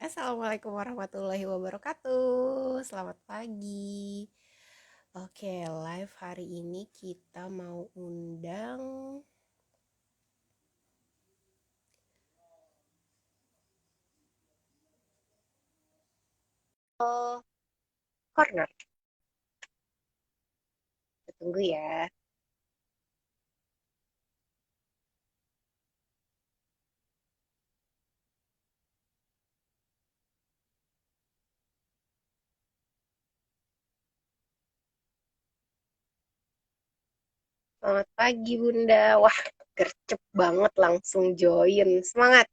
Assalamualaikum warahmatullahi wabarakatuh. Selamat pagi. Oke, live hari ini kita mau undang corner. Kita tunggu ya. Selamat pagi Bunda. Wah, gercep banget langsung join. Semangat.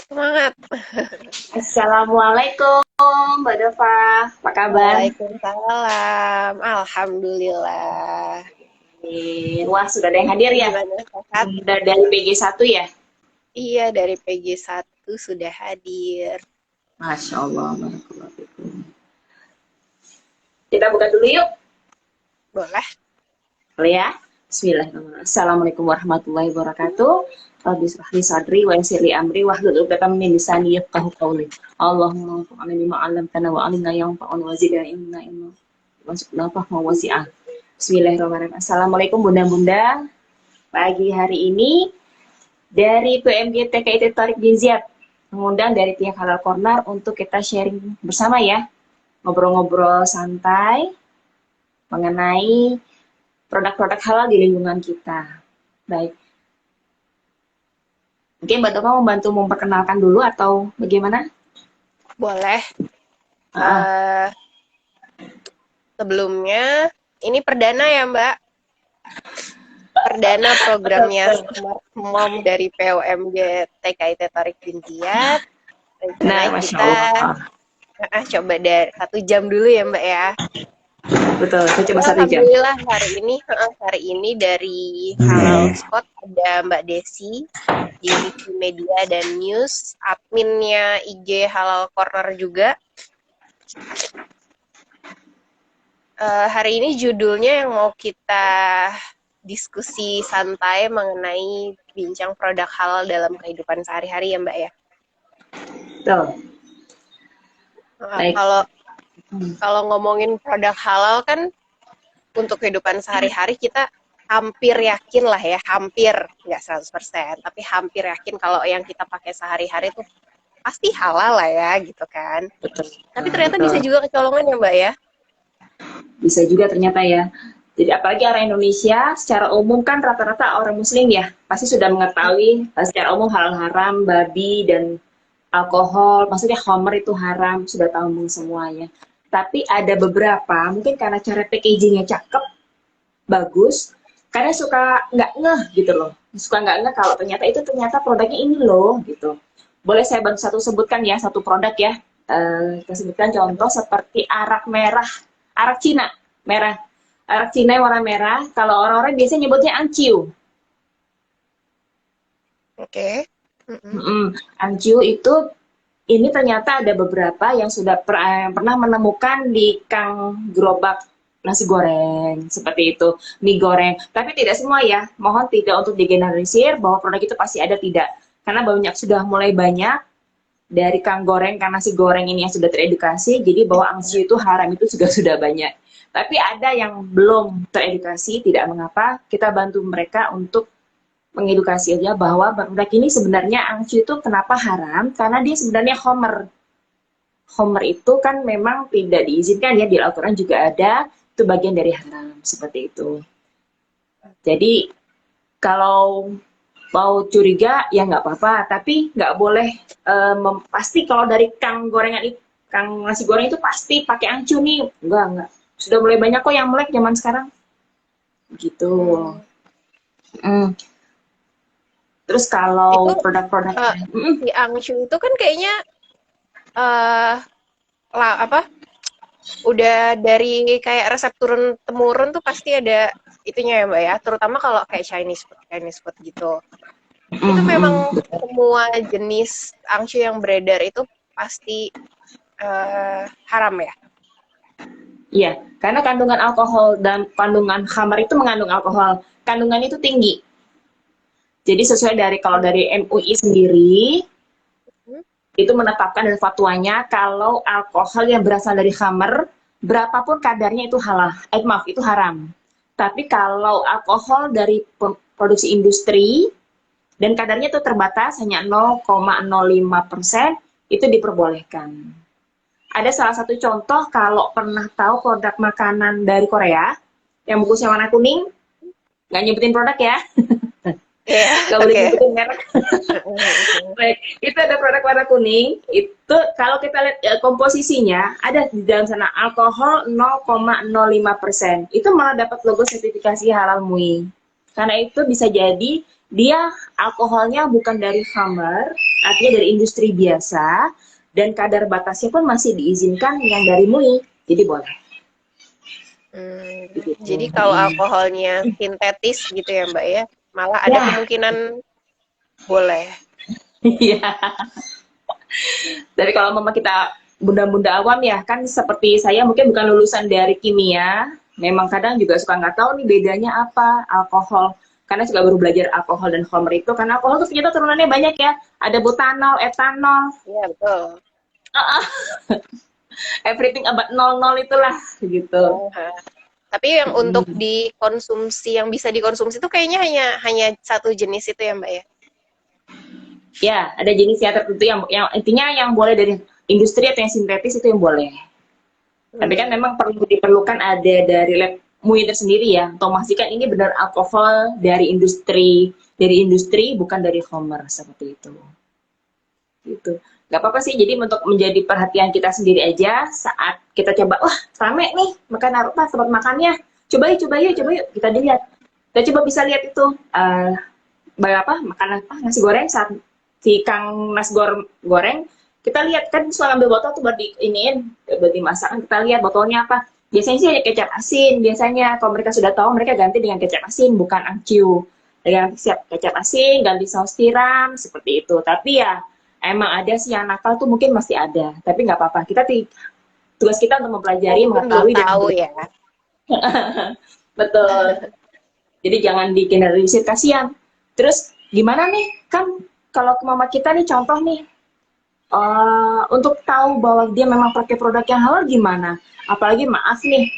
Semangat. Assalamualaikum Mbak Dova, apa kabar? Waalaikumsalam. Alhamdulillah. Wah, sudah ada yang hadir ya? Gimana sehat? Sudah dari PG1 ya? Iya, dari PG1 sudah hadir. Masya Allah, barakallahu fikum. Kita buka dulu yuk, Boleh? boleh ya? Bismillahirrahmanirrahim. Assalamualaikum warahmatullahi wabarakatuh. Rabbi israh li sadri wa yassir li amri wahlul 'uqdatam min lisani yafqahu qawli. Allahumma anfa'na bima 'allamtana wa 'allimna yanfa'una wa zidna ilma warzuqna fahma wasi'ah. Bismillahirrahmanirrahim. Assalamualaikum bunda-bunda. Pagi hari ini dari PMG TKIT Tarik bin Ziyad mengundang dari pihak Halal Corner untuk kita sharing bersama ya, ngobrol-ngobrol santai mengenai produk-produk halal di lingkungan kita. Baik, mungkin Mbak Tova membantu memperkenalkan dulu atau bagaimana? Boleh. Ah, Eh, Sebelumnya, ini perdana ya Mbak? Perdana betul, programnya betul. Smart Mom dari POMG TKIT Tarik Bintiat. Benar, Rencananya Masya kita Allah. coba dari 1 jam dulu ya Mbak ya. Betul, saya Ya, coba 1 jam. Alhamdulillah hari ini dari Halal Spot ada Mbak Desi, Divisi Media dan News, adminnya IG Halal Corner juga. Hari ini judulnya yang mau kita diskusi santai mengenai bincang produk halal dalam kehidupan sehari-hari ya Mbak ya. Betul, Nah, baik. kalau Hmm. kalau ngomongin produk halal kan untuk kehidupan sehari-hari kita hampir yakin lah ya, hampir nggak 100%, tapi hampir yakin kalau yang kita pakai sehari-hari tuh pasti halal lah ya gitu kan. Betul, Tapi ternyata bisa betul. juga kecolongan ya Mbak ya. Bisa juga ternyata ya. Jadi apalagi orang Indonesia secara umum kan rata-rata orang Muslim ya, pasti sudah mengetahui secara umum halal haram, babi dan alkohol, maksudnya homer itu haram, sudah tahu semuanya. Tapi ada beberapa, mungkin karena cara packagingnya cakep, bagus, kadang suka nggak ngeh gitu loh. Suka nggak ngeh kalau ternyata produknya ini loh gitu. Boleh saya bantu sebutkan ya, satu produk ya. Kita sebutkan contoh seperti arak merah, arak Cina, merah. Arak Cina yang warna merah, kalau orang-orang biasanya nyebutnya angciu. Oke. Mm-mm. Angciu itu ini ternyata ada beberapa yang sudah pernah menemukan di kang gerobak nasi goreng seperti itu, mie goreng. Tapi tidak semua ya. Mohon tidak untuk digeneralisir bahwa produk itu pasti ada, tidak. Karena banyak sudah mulai banyak dari kang goreng, kan nasi goreng ini yang sudah teredukasi, jadi bahwa angsi itu haram itu juga sudah banyak. Tapi ada yang belum teredukasi, tidak mengapa, kita bantu mereka untuk mengedukasi aja bahwa produk ini sebenarnya angsi itu kenapa haram, karena dia sebenarnya homer. Homer itu kan memang tidak diizinkan ya, di Al-Quran juga ada, itu bagian dari haram, seperti itu. Jadi kalau mau curiga ya nggak apa-apa, tapi nggak boleh pasti kalau dari kang gorengan itu, kang nasi goreng itu pasti pakai angcu nih, enggak, sudah mulai banyak kok yang melek zaman sekarang gitu. Hmm. Mm. Terus Itu kalau produk-produk si angsu itu kan kayaknya eh lah apa udah dari kayak resep turun temurun tuh pasti ada itunya ya Mbak ya, terutama kalau kayak Chinese food gitu. Itu memang semua jenis angsu yang beredar itu pasti haram ya. Iya, karena kandungan alkohol dan kandungan khamar itu mengandung alkohol, kandungannya itu tinggi. Jadi sesuai dari kalau dari MUI sendiri Hmm? itu menetapkan dari fatwanya kalau alkohol yang berasal dari khamar berapapun kadarnya itu halal, maaf itu haram. Tapi kalau alkohol dari produksi industri dan kadarnya itu terbatas hanya 0,05% itu diperbolehkan. Ada salah satu contoh kalau pernah tahu produk makanan dari Korea yang bungkusnya warna kuning, nggak nyebutin produk ya, Iya, nggak boleh oke. nyebutin merek. Baik, itu ada produk warna kuning. Itu kalau kita lihat komposisinya ada di dalam sana alkohol 0,05%. Itu malah dapat logo sertifikasi halal MUI. Karena itu bisa jadi dia alkoholnya bukan dari khamar, artinya dari industri biasa, dan kadar batasnya pun masih diizinkan yang dari MUI. Jadi boleh. Gitu. Jadi kalau alkoholnya sintetis gitu ya Mbak ya, malah ada Ya, kemungkinan boleh. iya. Tapi kalau mama kita bunda-bunda awam ya, kan seperti saya mungkin bukan lulusan dari kimia, memang kadang juga suka nggak tahu nih bedanya apa alkohol. Karena juga baru belajar alkohol dan homer itu, karena alkohol tuh ternyata turunannya banyak ya. Ada butanol, etanol, Iya betul. everything about nol itulah gitu. Nah, tapi yang untuk dikonsumsi, yang bisa dikonsumsi itu kayaknya hanya satu jenis itu ya Mbak ya. Ya, ada jenis yang tertentu yang intinya yang boleh dari industri atau yang sintetis itu yang boleh. Tapi kan Hmm. memang perlu diperlukan ada dari lab MUI tersendiri ya, untuk memastikan ini benar alkohol dari industri bukan dari homer seperti itu. Gitu. Gak apa-apa sih, jadi untuk menjadi perhatian kita sendiri aja saat kita coba, wah rame nih makan apa tempat makannya, coba yuk kita dilihat. Kita coba bisa lihat itu berapa makanan nasi goreng saat si kang nasi goreng kita lihat kan suka ngambil botol tuh buat diiniin buat dimasak kan, kita lihat botolnya apa, biasanya sih ada kecap asin, biasanya kalau mereka sudah tahu mereka ganti dengan kecap asin bukan angciu, dengan siap kecap asin ganti saus tiram seperti itu. Tapi ya emang ada sih yang nakal tuh mungkin masih ada, tapi nggak apa-apa, tugas kita untuk Oh, mempelajari, mungkin belum mengetahui dan tahu ya. betul. Jadi jangan digeneralisir, kasihan. Terus gimana nih? Kan kalau ke mama kita nih contoh nih, untuk tahu bahwa dia memang pakai produk yang halal gimana? Apalagi maaf nih,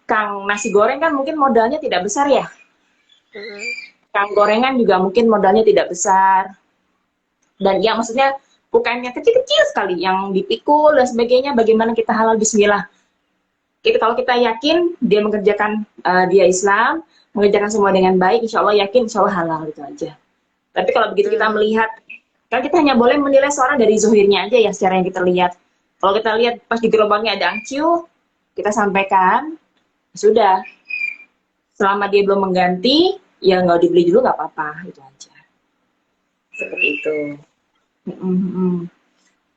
Kang nasi goreng kan mungkin modalnya tidak besar ya. Hmm. Kang gorengan juga mungkin modalnya tidak besar. Dan ya maksudnya bukannya kecil-kecil sekali yang dipikul dan sebagainya. Bagaimana kita halal bismillah? Kalau kita yakin dia mengerjakan dia Islam, mengerjakan semua dengan baik, insya Allah yakin, insya Allah halal itu aja. Tapi kalau begitu kita Hmm. melihat, kan kita hanya boleh menilai seorang dari zuhirnya aja ya, secara yang kita lihat. Kalau kita lihat pas di gerobaknya ada angciu, kita sampaikan, sudah. Selama dia belum mengganti, ya nggak dibeli dulu nggak apa-apa, itu aja. Seperti itu.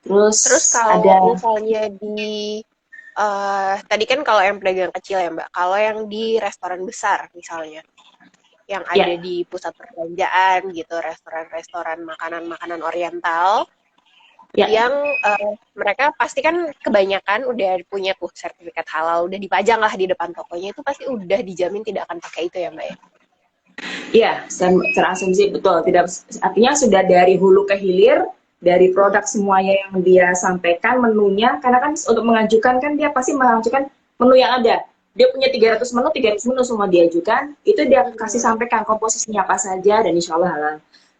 Terus Terus ada, kalau misalnya di tadi kan kalau yang pedagang kecil ya Mbak, kalau yang di restoran besar misalnya, yang ada ya, di pusat perbelanjaan gitu, restoran-restoran makanan-makanan oriental, ya, yang mereka pasti kan kebanyakan udah punya tuh sertifikat halal, udah dipajang lah di depan tokonya, itu pasti udah dijamin tidak akan pakai itu ya Mbak ya. ya, secara asumsi betul. Tidak, artinya sudah dari hulu ke hilir, dari produk semuanya yang dia sampaikan, menunya, karena kan untuk mengajukan kan dia pasti mengajukan menu yang ada. Dia punya 300 menu semua dia ajukan, itu dia kasih Hmm. sampaikan komposisinya apa saja, dan insya Allah halal.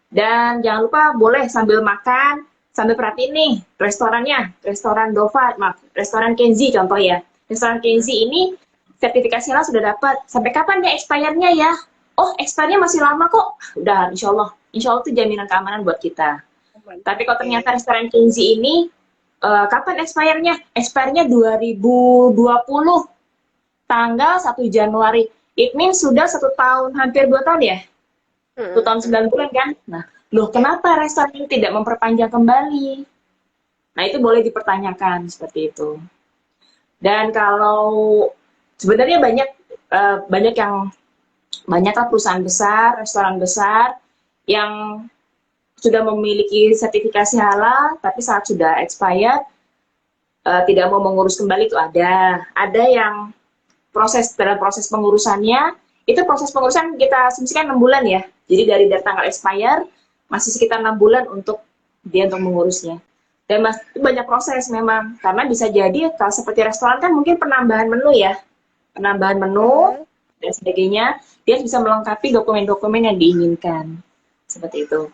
Dan jangan lupa boleh sambil makan, sambil perhatiin nih restorannya, restoran Dova, maaf, restoran Kenzi contoh ya. Restoran Hmm. Kenzi ini sertifikasi halal sudah dapat. Sampai kapan dia expirednya ya? oh expirednya masih lama kok, udah insya Allah itu jaminan keamanan buat kita. Tapi kalau ternyata restoran Kenzi ini kapan expire-nya? Expire-nya 2020 tanggal 1 Januari. It means sudah 1 tahun, hampir 2 tahun ya? 1 tahun 9 bulan kan? Nah, loh kenapa restoran ini tidak memperpanjang kembali? Nah, itu boleh dipertanyakan seperti itu. Dan kalau sebenarnya banyaklah perusahaan besar, restoran besar yang sudah memiliki sertifikasi halal, tapi saat sudah expired tidak mau mengurus kembali itu ada. Ada yang dalam proses pengurusannya, itu proses pengurusan kita asumsikan 6 bulan ya. Jadi dari tanggal expire masih sekitar 6 bulan untuk dia untuk mengurusnya. Dan banyak proses memang, karena bisa jadi kalau seperti restoran kan mungkin penambahan menu ya, penambahan menu dan sebagainya, dia bisa melengkapi dokumen-dokumen yang diinginkan seperti itu.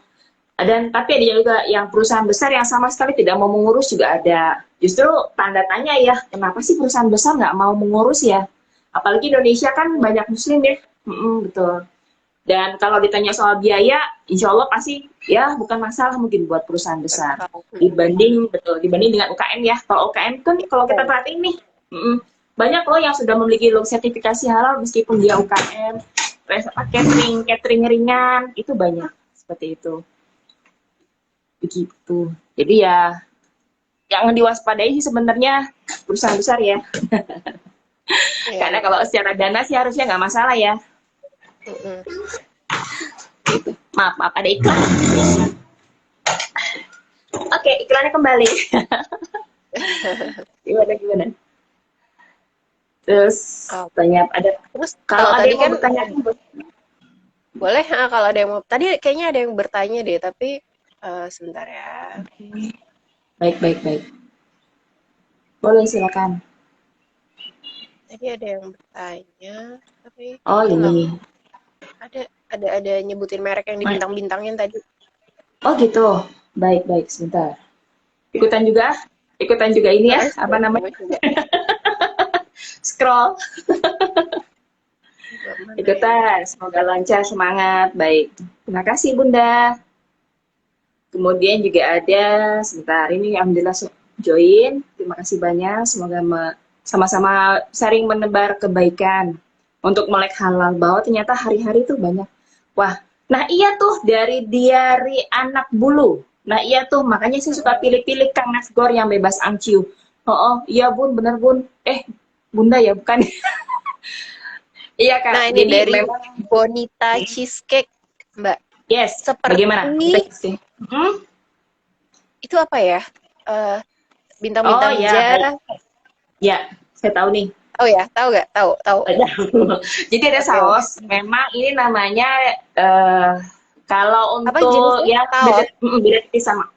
Dan tapi ada juga yang perusahaan besar yang sama sekali tidak mau mengurus juga ada. Justru tanda tanya ya, kenapa sih perusahaan besar nggak mau mengurus ya? Apalagi Indonesia kan banyak muslim ya, betul. Dan kalau ditanya soal biaya, insya Allah pasti ya bukan masalah mungkin buat perusahaan besar dibanding dengan UKM ya. Kalau UKM kan kalau kita perhatiin nih, banyak loh yang sudah memiliki sertifikasi halal meskipun dia UKM, catering ringan itu banyak seperti itu. Begitu. Jadi ya yang diwaspadai sih sebenarnya perusahaan besar ya. Karena kalau secara dana sih harusnya nggak masalah ya. Maaf ada iklan. Oke, iklannya kembali. Gimana? Terus tanya ada. Terus kalau ada tadi yang kan mau bertanya, boleh. Kalau ada yang mau, tadi kayaknya ada yang bertanya deh, tapi sebentar ya. Baik. Boleh silakan. Tadi ada yang bertanya, tapi Oh ini. Ada nyebutin merek yang dibintang-bintangin tadi. Oh gitu. Baik, sebentar. Ikutan juga ini ya, apa namanya? Scroll. Ikutan, semoga lancar, semangat. Baik. Terima kasih Bunda. Kemudian juga ada, sebentar, ini alhamdulillah join. Terima kasih banyak, semoga sama-sama sering menebar kebaikan untuk melek halal, bahwa ternyata hari-hari itu banyak. Wah, nah iya tuh dari diari anak bulu. Nah iya tuh, makanya saya suka pilih-pilih Kang Nasgor yang bebas angciu. Oh iya Bun, bener Bun. Bunda ya, bukan. Iya Kak. Nah ini jadi dari memang Bonita Cheesecake, Mbak. yes. Seperti Bagaimana? Itu apa ya? Bintang-bintang ya. Ya, saya tahu nih. Oh ya, tahu nggak? Tahu. Jadi ada saus. Memang ini namanya kalau Apa untuk jenisnya? ya beda tipis sama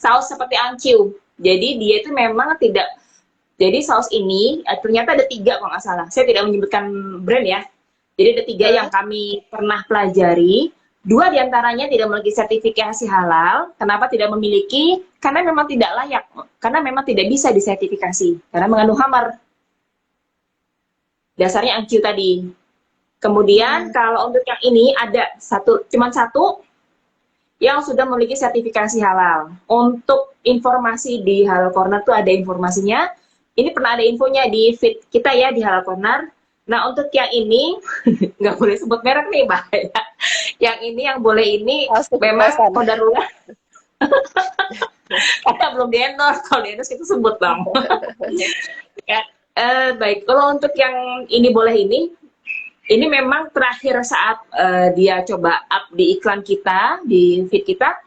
saus seperti angciu. Jadi dia itu memang tidak. Jadi saus ini ternyata ada 3 kalau nggak salah. Saya tidak menyebutkan brand ya. Jadi ada 3 yang kami pernah pelajari. 2 diantaranya tidak memiliki sertifikasi halal. Kenapa tidak memiliki? Karena memang tidak layak. Karena memang tidak bisa disertifikasi. Karena mengandung hamar. Dasarnya angciu tadi. Kemudian kalau untuk yang ini ada cuma satu yang sudah memiliki sertifikasi halal. Untuk informasi di Halal Corner tuh ada informasinya. Ini pernah ada infonya di feed kita ya di Halal Corner. Nah untuk yang ini nggak boleh sebut merek nih bahaya. Yang ini yang boleh ini memang qadarullah. Karena belum di-endorse. Kalau di-endorse kita sebut bang. Ya, baik. Kalau untuk yang ini boleh ini memang terakhir saat dia coba up di iklan kita di feed kita.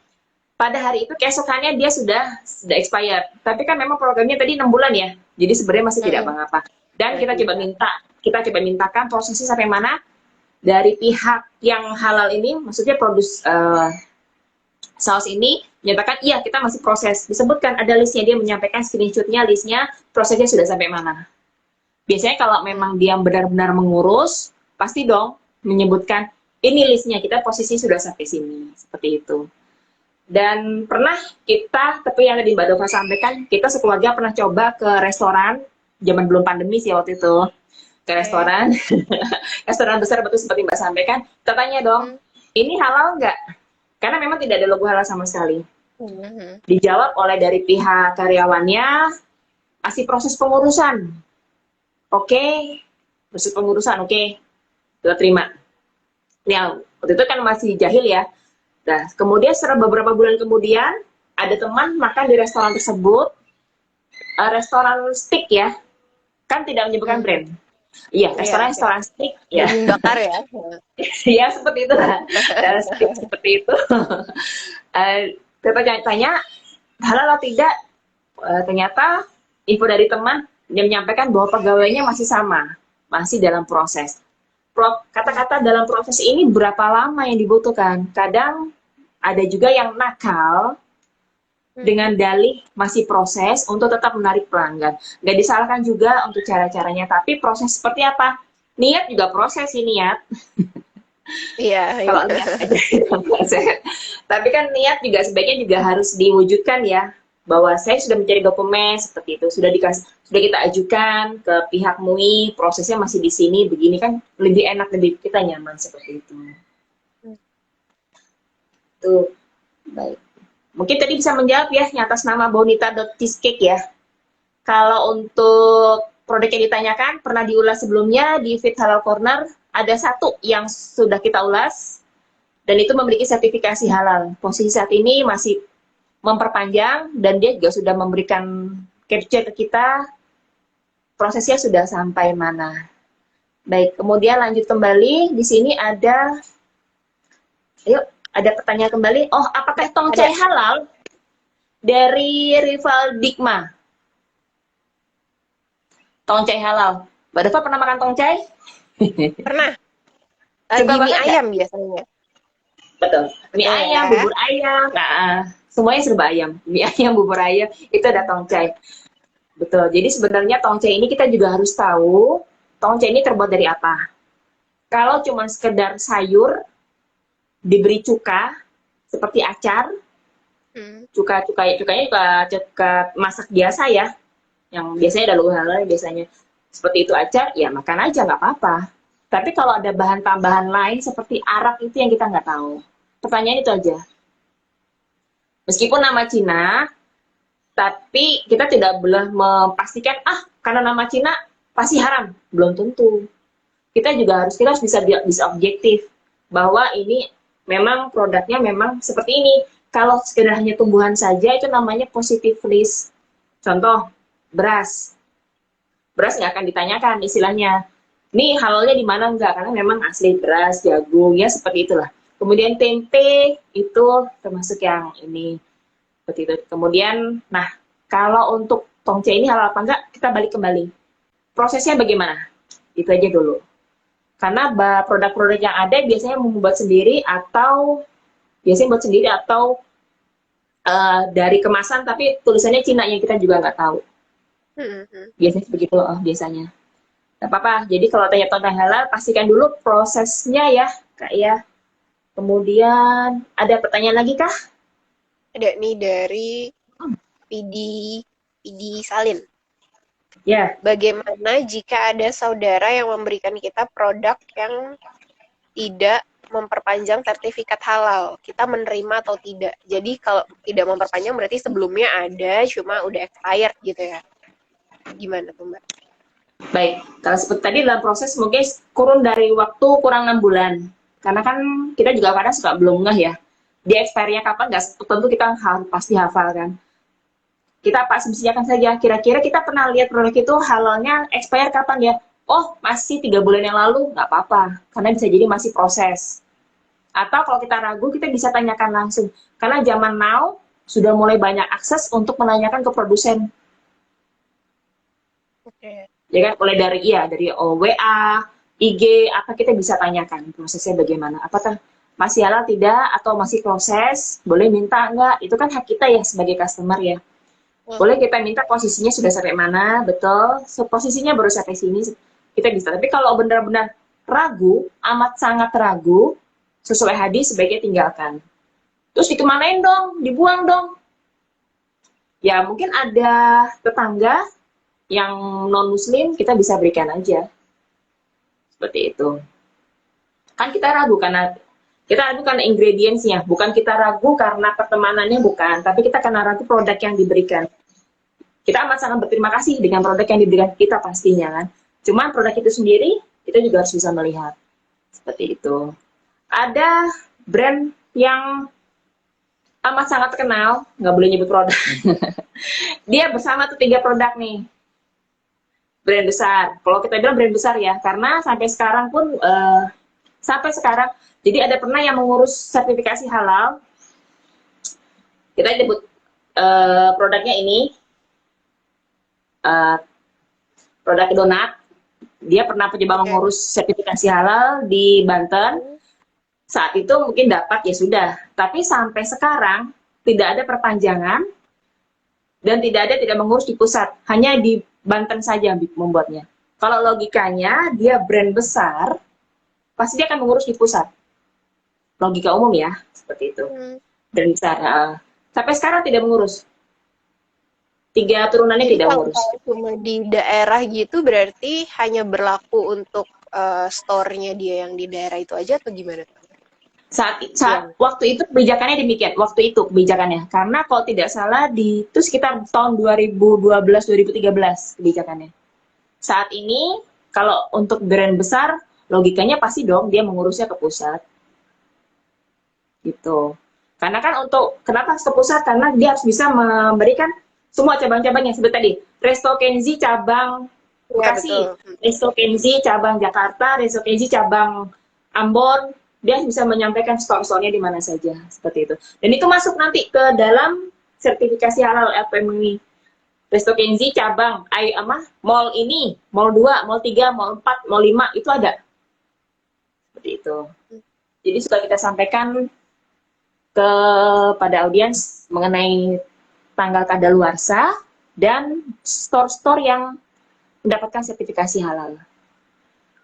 Pada hari itu keesokannya dia sudah expired. Tapi kan memang programnya tadi 6 bulan ya. Jadi sebenarnya masih tidak mengapa. Dan kita coba mintakan prosesnya sampai mana dari pihak yang halal ini, maksudnya produs saus ini menyatakan iya kita masih proses. Disebutkan ada listnya, dia menyampaikan screenshotnya, listnya, prosesnya sudah sampai mana. Biasanya kalau memang dia benar-benar mengurus, pasti dong menyebutkan ini listnya, kita posisi sudah sampai sini, seperti itu. Dan pernah kita, tapi yang tadi Mbak Dova sampaikan, kita sekeluarga pernah coba ke restoran, zaman belum pandemi sih waktu itu. ke restoran, restoran besar betul seperti Mbak sampaikan, kita tanya dong, Hmm. ini halal nggak? Karena memang tidak ada logo halal sama sekali. Hmm. Dijawab oleh dari pihak karyawannya, masih proses pengurusan. Oke, proses pengurusan, oke, kita terima. Yang waktu itu kan masih jahil ya. Nah, kemudian setelah beberapa bulan kemudian, ada teman makan di restoran tersebut, restoran steak ya, kan tidak menyebutkan Hmm. brand. Iya, Iya, oke. restoran steak, ya. Daging bakar ya. Ya seperti itu lah. Steak seperti itu. Kita tanya, halal atau tidak? Ternyata info dari teman dia menyampaikan bahwa pegawainya masih sama, masih dalam proses. Kata-kata dalam proses ini berapa lama yang dibutuhkan? Kadang ada juga yang nakal dengan dalih masih proses untuk tetap menarik pelanggan. Nggak disalahkan juga untuk cara-caranya, tapi proses seperti apa? Niat juga proses sih, niat. Iya, iya. Kalau niat aja dalam proses. Tapi kan niat juga sebaiknya juga harus diwujudkan ya, bahwa saya sudah mencari dokumen seperti itu, sudah kita ajukan ke pihak MUI, prosesnya masih di sini, begini kan lebih enak, lebih kita nyaman seperti itu. Tuh, baik. Mungkin tadi bisa menjawab ya, atas nama Bonita.cheesecake ya. Kalau untuk produk yang ditanyakan, pernah diulas sebelumnya di Fit Halal Corner, ada satu yang sudah kita ulas, dan itu memiliki sertifikasi halal. Posisi saat ini masih memperpanjang, dan dia juga sudah memberikan capture ke kita, prosesnya sudah sampai mana. Baik, kemudian lanjut kembali, di sini ada, yuk, ada pertanyaan kembali, oh apakah tongcai halal? Dari Rival Dikma. Tongcai halal. Mbak Deva pernah makan tongcai? Pernah. Suka Di mie banget ayam biasanya. Betul. Mie Betul ayam, ya? bubur ayam, nah, semuanya serba ayam. Mie ayam, bubur ayam, itu ada tongcai. Betul. Jadi sebenarnya tongcai ini kita juga harus tahu, tongcai ini terbuat dari apa. Kalau cuma sekedar sayur, diberi cuka, seperti acar, cukanya cuka masak biasa ya, yang biasanya ada logo halal biasanya. Seperti itu acar, ya makan aja, nggak apa-apa. Tapi kalau ada bahan tambahan lain seperti arak itu yang kita nggak tahu. Pertanyaan itu aja. Meskipun nama Cina, tapi kita tidak boleh memastikan, karena nama Cina pasti haram. Belum tentu. Kita harus bisa objektif bahwa ini memang produknya memang seperti ini. Kalau sekedar hanya tumbuhan saja itu namanya positive list. Contoh, beras. Beras nggak akan ditanyakan istilahnya. Ini halalnya di mana enggak? Karena memang asli beras, jagung, ya seperti itulah. Kemudian tempe itu termasuk yang ini seperti itu. Kemudian, nah kalau untuk tongcai ini halal apa enggak, kita balik kembali. Prosesnya bagaimana? Itu aja dulu. Karena produk-produk yang ada biasanya membuat sendiri atau dari kemasan tapi tulisannya Cina yang kita juga nggak tahu. Biasanya begitu biasanya. Gak apa-apa. Jadi kalau tanya tentang halal, pastikan dulu prosesnya ya, Kak ya. Kemudian ada pertanyaan lagi kah? Ada nih dari PD Salin. Ya. Bagaimana jika ada saudara yang memberikan kita produk yang tidak memperpanjang sertifikat halal? Kita menerima atau tidak? Jadi kalau tidak memperpanjang berarti sebelumnya ada, cuma udah expired gitu ya. Gimana tuh Mbak? Baik, kalau seperti tadi dalam proses mungkin kurun dari waktu kurang 6 bulan. Karena kan kita juga kadang suka belum ngeh ya. Di expire-nya kapan nggak tentu kita pasti hafal kan. Kita asumsikan saja, kira-kira kita pernah lihat produk itu halalnya expire kapan ya? Oh, masih 3 bulan yang lalu, nggak apa-apa. Karena bisa jadi masih proses. Atau kalau kita ragu, kita bisa tanyakan langsung. Karena zaman now, sudah mulai banyak akses untuk menanyakan ke produsen. Oke. Ya kan, mulai dari WA, IG, apa kita bisa tanyakan prosesnya bagaimana. Apakah masih halal tidak, atau masih proses, boleh minta enggak, itu kan hak kita ya sebagai customer ya. Boleh kita minta posisinya sudah sampai mana, betul, posisinya baru sampai sini, kita bisa. Tapi kalau benar-benar ragu, amat sangat ragu, sesuai hadis sebaiknya tinggalkan. Terus dikemanain dong, dibuang dong. Ya mungkin ada tetangga yang non muslim, kita bisa berikan aja. seperti itu. Kan kita ragu karena ingredients-nya, bukan kita ragu karena pertemanannya, bukan, tapi kita karena ragu produk yang diberikan. Kita amat sangat berterima kasih dengan produk yang diberikan kita pastinya kan. Cuman produk itu sendiri kita juga harus bisa melihat seperti itu. Ada brand yang amat sangat terkenal, nggak boleh nyebut produk. Dia bersama tuh 3 produk nih, brand besar. Kalau kita bilang brand besar ya, karena sampai sekarang pun jadi ada pernah yang mengurus sertifikasi halal. Kita nyebut produknya ini produk donat. Dia pernah coba mengurus sertifikasi halal di Banten. Saat itu mungkin dapat ya sudah, tapi sampai sekarang tidak ada perpanjangan dan tidak mengurus di pusat, hanya di Banten saja membuatnya. Kalau logikanya dia brand besar, pasti dia akan mengurus di pusat. Logika umum ya, seperti itu. Brand besar. Sampai sekarang tidak mengurus. 3 turunannya tidak mengurus. Kalau cuma di daerah gitu berarti hanya berlaku untuk store-nya dia yang di daerah itu aja atau gimana? Saat waktu itu kebijakannya demikian, waktu itu kebijakannya. Karena kalau tidak salah itu sekitar tahun 2012-2013 kebijakannya. Saat ini kalau untuk brand besar, logikanya pasti dong dia mengurusnya ke pusat. Gitu. Karena kan kenapa ke pusat? Karena dia harus bisa memberikan semua cabang-cabangnya seperti tadi. Resto Kenzi cabang Bekasi, Resto Kenzi cabang Jakarta, Resto Kenzi cabang Ambon, dia bisa menyampaikan store-store-nya di mana saja, seperti itu. Dan itu masuk nanti ke dalam sertifikasi halal FMI. Resto Kenzi cabang mall ini, mall 2, mall 3, mall 4, mall 5 itu ada. Seperti itu. Jadi sudah kita sampaikan kepada audiens mengenai tanggal kadaluarsa dan store-store yang mendapatkan sertifikasi halal.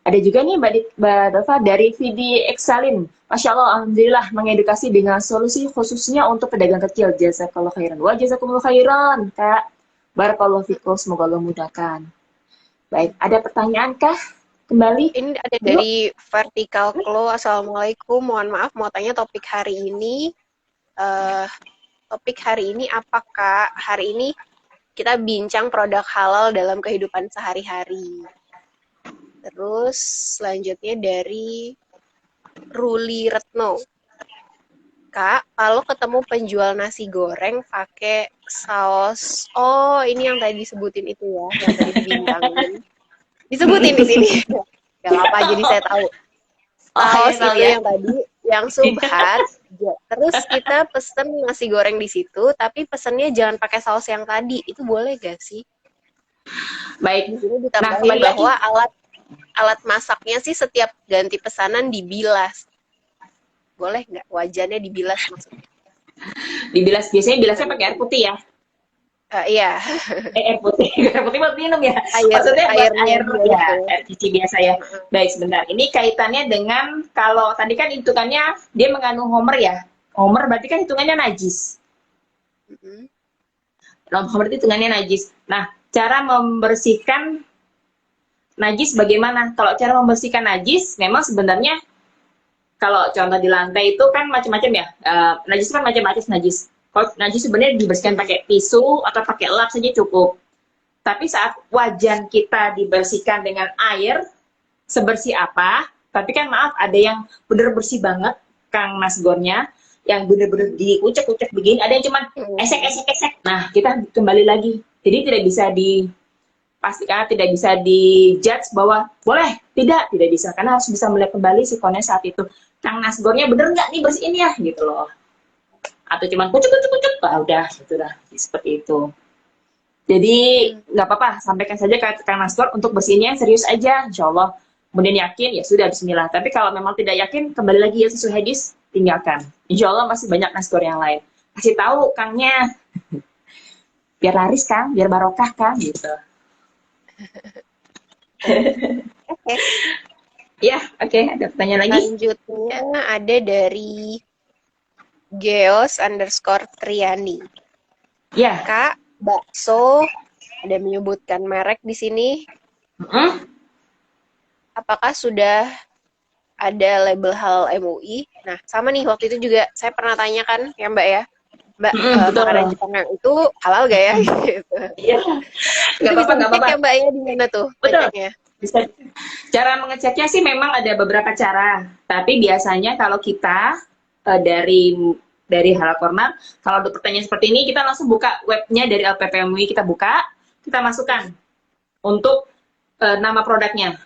Ada juga nih Mbak Dova dari Vidi Exalin. Masya Allah, alhamdulillah mengedukasi dengan solusi khususnya untuk pedagang kecil. Jazakallah khairan. Wa jazakumullah khairan, Kak. Barakallahu fikum, semoga Allah mudahkan. Baik, ada pertanyaan kah? Kembali. Ini ada dari Vertical Claw. Assalamualaikum, mohon maaf mau tanya topik hari ini. Apa Kak? Hari ini kita bincang produk halal dalam kehidupan sehari-hari. Terus selanjutnya dari Ruli Retno. Kak, kalau ketemu penjual nasi goreng pakai saus, ini yang tadi disebutin itu ya, yang tadi dibintangin. Disebutin di sini. Gak apa-apa, jadi saya tahu. Saus itu yang tadi, yang subhat. Terus kita pesen nasi goreng di situ, tapi pesennya jangan pakai saus yang tadi. Itu boleh gak sih? Baik. Di sini ditambahin bahwa alat masaknya sih setiap ganti pesanan dibilas. Boleh nggak wajannya dibilas maksudnya? Biasanya pakai air putih ya? Iya. Air putih buat minum ya? Maksudnya air cuci biasa ya? Baik, sebentar. Ini kaitannya dengan, kalau tadi kan hitungannya dia mengandung homer ya? Homer berarti kan hitungannya najis. Homer itu hitungannya najis. Nah, cara membersihkan najis bagaimana? Kalau cara membersihkan najis, memang sebenarnya kalau contoh di lantai itu kan macam-macam ya. Najis kan macam-macam najis. Kalau najis sebenarnya dibersihkan pakai tisu atau pakai lap saja cukup. Tapi saat wajan kita dibersihkan dengan air, sebersih apa? Tapi kan maaf, ada yang bener bersih banget, Kang Nasgornya, yang bener-bener diucek-ucek begini. Ada yang cuma esek. Nah, kita kembali lagi. Jadi tidak bisa pastikan tidak bisa dijudge bahwa boleh, tidak bisa, karena harus bisa melihat kembali sikonnya saat itu. Kang Nasgornya bener nggak nih bersihin ya, gitu loh. Atau cuman kucuk, udah, gitu dah, seperti itu. Jadi nggak apa-apa, sampaikan saja ke Kang Nasgor untuk bersihinnya serius aja, insya Allah. Kemudian yakin, ya sudah, bismillah. Tapi kalau memang tidak yakin, kembali lagi ya sesuai hadis, tinggalkan. Insya Allah masih banyak Nasgor yang lain. Kasih tahu Kangnya, biar laris Kang, biar barokah Kang, gitu. Oke. Ada pertanyaan lagi? Selanjutnya ada dari Geos_Triani. Ya. Kak, bakso ada menyebutkan merek di sini. apakah sudah ada label halal MUI? Nah, sama nih waktu itu juga saya pernah tanyakan ya Mbak ya, Mbak, Betul. makanan Jepang yang itu halal gak ya? Gitu. Iya, Itu nggak bisa apa-apa, nggak dicek apa-apa. ya Mbak ya, di mana tuh Betul. ngeceknya? Bisa. Cara mengeceknya sih memang ada beberapa cara, tapi biasanya kalau kita dari Halal Corner, kalau ada pertanyaan seperti ini, kita langsung buka webnya dari LPPMUI, kita buka, kita masukkan untuk nama produknya,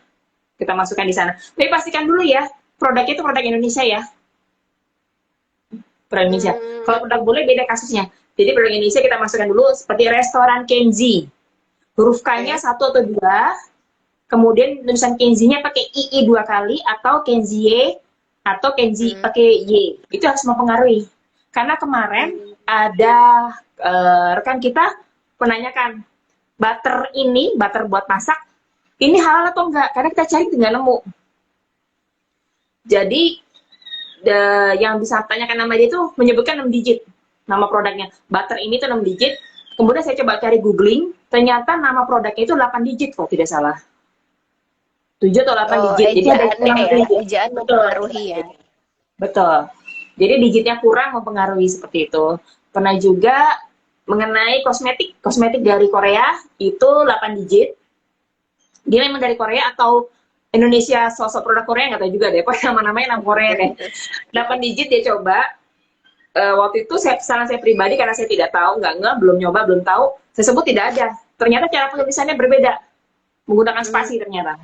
kita masukkan di sana. Tapi pastikan dulu ya, produknya itu produk Indonesia ya, produk Indonesia. Kalau produk bule beda kasusnya. Jadi produk Indonesia kita masukkan dulu seperti restoran Kenzi. Huruf K-nya Oke. satu atau dua, kemudian tulisan Kenzi-nya pakai II dua kali, atau Kenzie, atau Kenzi Hmm. pakai Y. Itu harus mempengaruhi. Karena kemarin ada rekan kita menanyakan, butter buat masak, ini halal atau enggak? Karena kita cari nggak nemu. Jadi yang bisa tanyakan nama dia itu menyebutkan 6 digit nama produknya. Butter ini tuh 6 digit. Kemudian saya coba cari googling, ternyata nama produknya itu 8 digit kalau tidak salah. 7 atau 8 Oh, digit. Jadi ada ejaannya yang ya, digit. ejaan Betul. mempengaruhi ya. Betul. Jadi digitnya kurang mempengaruhi seperti itu. Pernah juga mengenai kosmetik dari Korea itu 8 digit. Dia memang dari Korea atau Indonesia, sosok produk Korea nggak tahu juga deh. Pokoknya nama-namanya nama Korea deh. 8 digit dia coba. Waktu itu saran saya pribadi karena saya tidak tahu, nggak, belum nyoba, belum tahu. Saya sebut tidak ada. Ternyata cara penulisannya berbeda. Menggunakan spasi ternyata.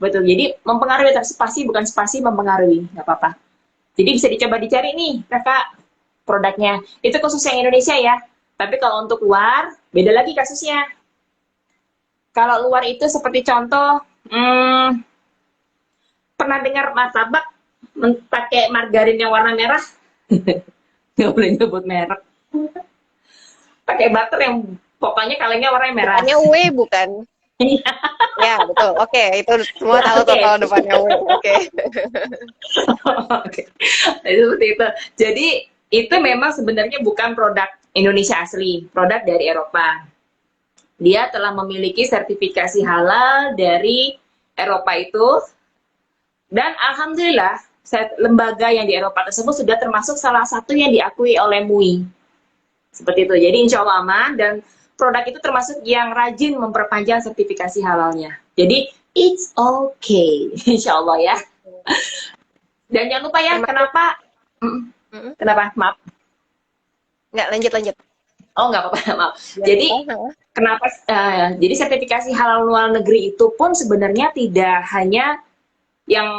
Betul. Jadi mempengaruhi, spasi bukan spasi mempengaruhi. Nggak apa-apa. Jadi bisa dicoba dicari nih, kakak, produknya. Itu khusus yang Indonesia ya. Tapi kalau untuk luar, beda lagi kasusnya. Kalau luar itu seperti contoh, pernah dengar martabak pakai margarin yang warna merah? Nggak boleh nyebut merek. Pakai butter yang pokoknya kalengnya warna merah. Depannya W bukan? Ya, betul. Oke, itu semua tahu tuh Oke. kalau depannya W. Oke. Oke. Jadi seperti itu. Jadi itu memang sebenarnya bukan produk Indonesia asli, produk dari Eropa. Dia telah memiliki sertifikasi halal dari Eropa itu, dan alhamdulillah lembaga yang di Eropa tersebut sudah termasuk salah satu yang diakui oleh MUI. Seperti itu. Jadi insya Allah aman, dan produk itu termasuk yang rajin memperpanjang sertifikasi halalnya. Jadi it's okay, insya Allah ya. Dan jangan lupa ya, Termasuk, kenapa? Kenapa? Maaf. nggak, lanjut. Oh, nggak apa-apa, maaf. Jangan Jadi lupa, kenapa? Jadi sertifikasi halal luar negeri itu pun sebenarnya tidak hanya yang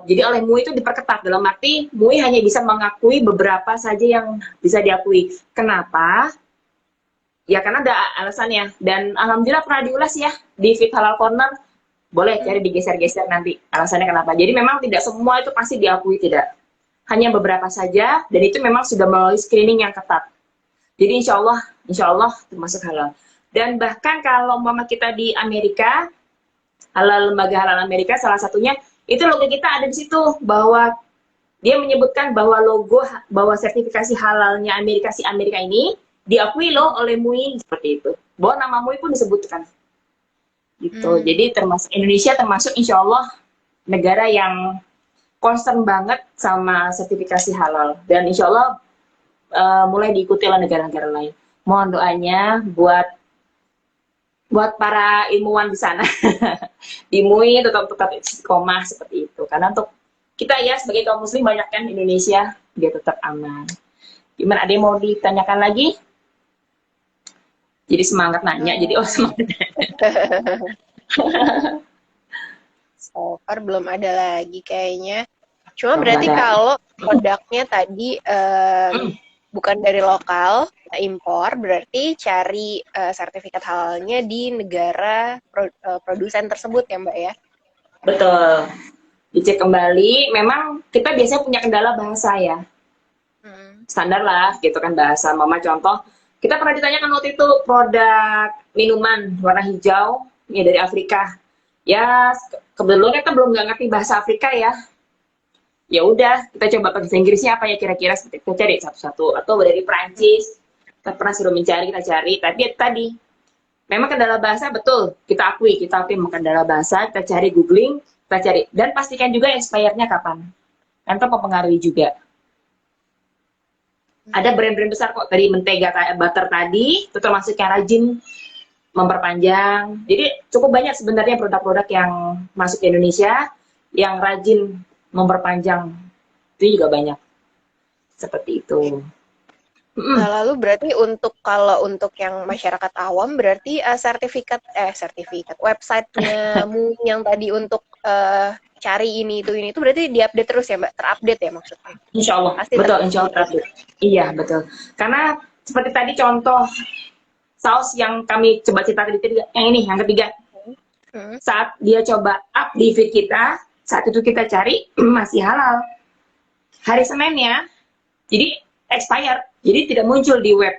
jadi oleh MUI itu diperketat, dalam arti MUI hanya bisa mengakui beberapa saja yang bisa diakui. Kenapa? Ya karena ada alasannya, dan alhamdulillah pernah diulas ya di Fit Halal Corner. Boleh cari digeser-geser nanti alasannya kenapa. Jadi memang tidak semua itu pasti diakui, tidak. Hanya beberapa saja, dan itu memang sudah melalui screening yang ketat. Jadi insya Allah termasuk halal. Dan bahkan kalau mama kita di Amerika, lembaga halal Amerika salah satunya, itu logo kita ada di situ, bahwa dia menyebutkan bahwa bahwa sertifikasi halalnya Amerika ini diakui loh oleh MUI, seperti itu. Bahwa nama MUI pun disebutkan. Gitu. Jadi termasuk Indonesia termasuk insya Allah negara yang concern banget sama sertifikasi halal, dan insya Allah mulai diikuti oleh negara-negara lain. Mohon doanya buat para ilmuwan di sana. Di MUI tetap istiqomah seperti itu. Karena untuk kita ya sebagai kaum muslim banyak kan Indonesia, dia tetap aman. Gimana, ada yang mau ditanyakan lagi? Jadi semangat nanya, jadi semangat. so far belum ada lagi kayaknya. Cuma berarti kalau produknya tadi bukan dari lokal, impor, berarti cari sertifikat halalnya di negara produsen tersebut ya Mbak ya? Betul. Dicek kembali, memang kita biasanya punya kendala bahasa ya. Standar lah, gitu kan bahasa. Mama contoh, kita pernah ditanyakan waktu itu produk minuman warna hijau, ya dari Afrika. Ya, kebetulan kita belum nggak ngerti bahasa Afrika ya. Ya udah, kita coba bahasa Inggrisnya apa ya kira-kira, seperti itu. Kita cari satu-satu. Atau dari Prancis, kita pernah suruh mencari, kita cari. Tapi tadi, Memang kendala bahasa betul, kita akui memang kendala bahasa, kita cari googling, kita cari dan pastikan juga expirednya kapan. Nanti mempengaruhi juga. Ada brand-brand besar kok dari mentega butter tadi, itu termasuk yang rajin memperpanjang. Jadi cukup banyak sebenarnya produk-produk yang masuk ke Indonesia yang rajin memperpanjang. Itu juga banyak. Seperti itu. Nah, lalu berarti kalau untuk yang masyarakat awam berarti sertifikat websitenya mu yang tadi untuk cari ini itu berarti diupdate terus ya Mbak, terupdate ya maksudnya? Insya Allah, Pasti betul, terupdate. insya Allah terupdate. Iya, betul. Karena seperti tadi contoh saus yang kami coba cerita tadi, yang ketiga. Saat dia coba up di feed kita, saat itu kita cari masih halal. Hari Seninnya, jadi expired, jadi tidak muncul di web.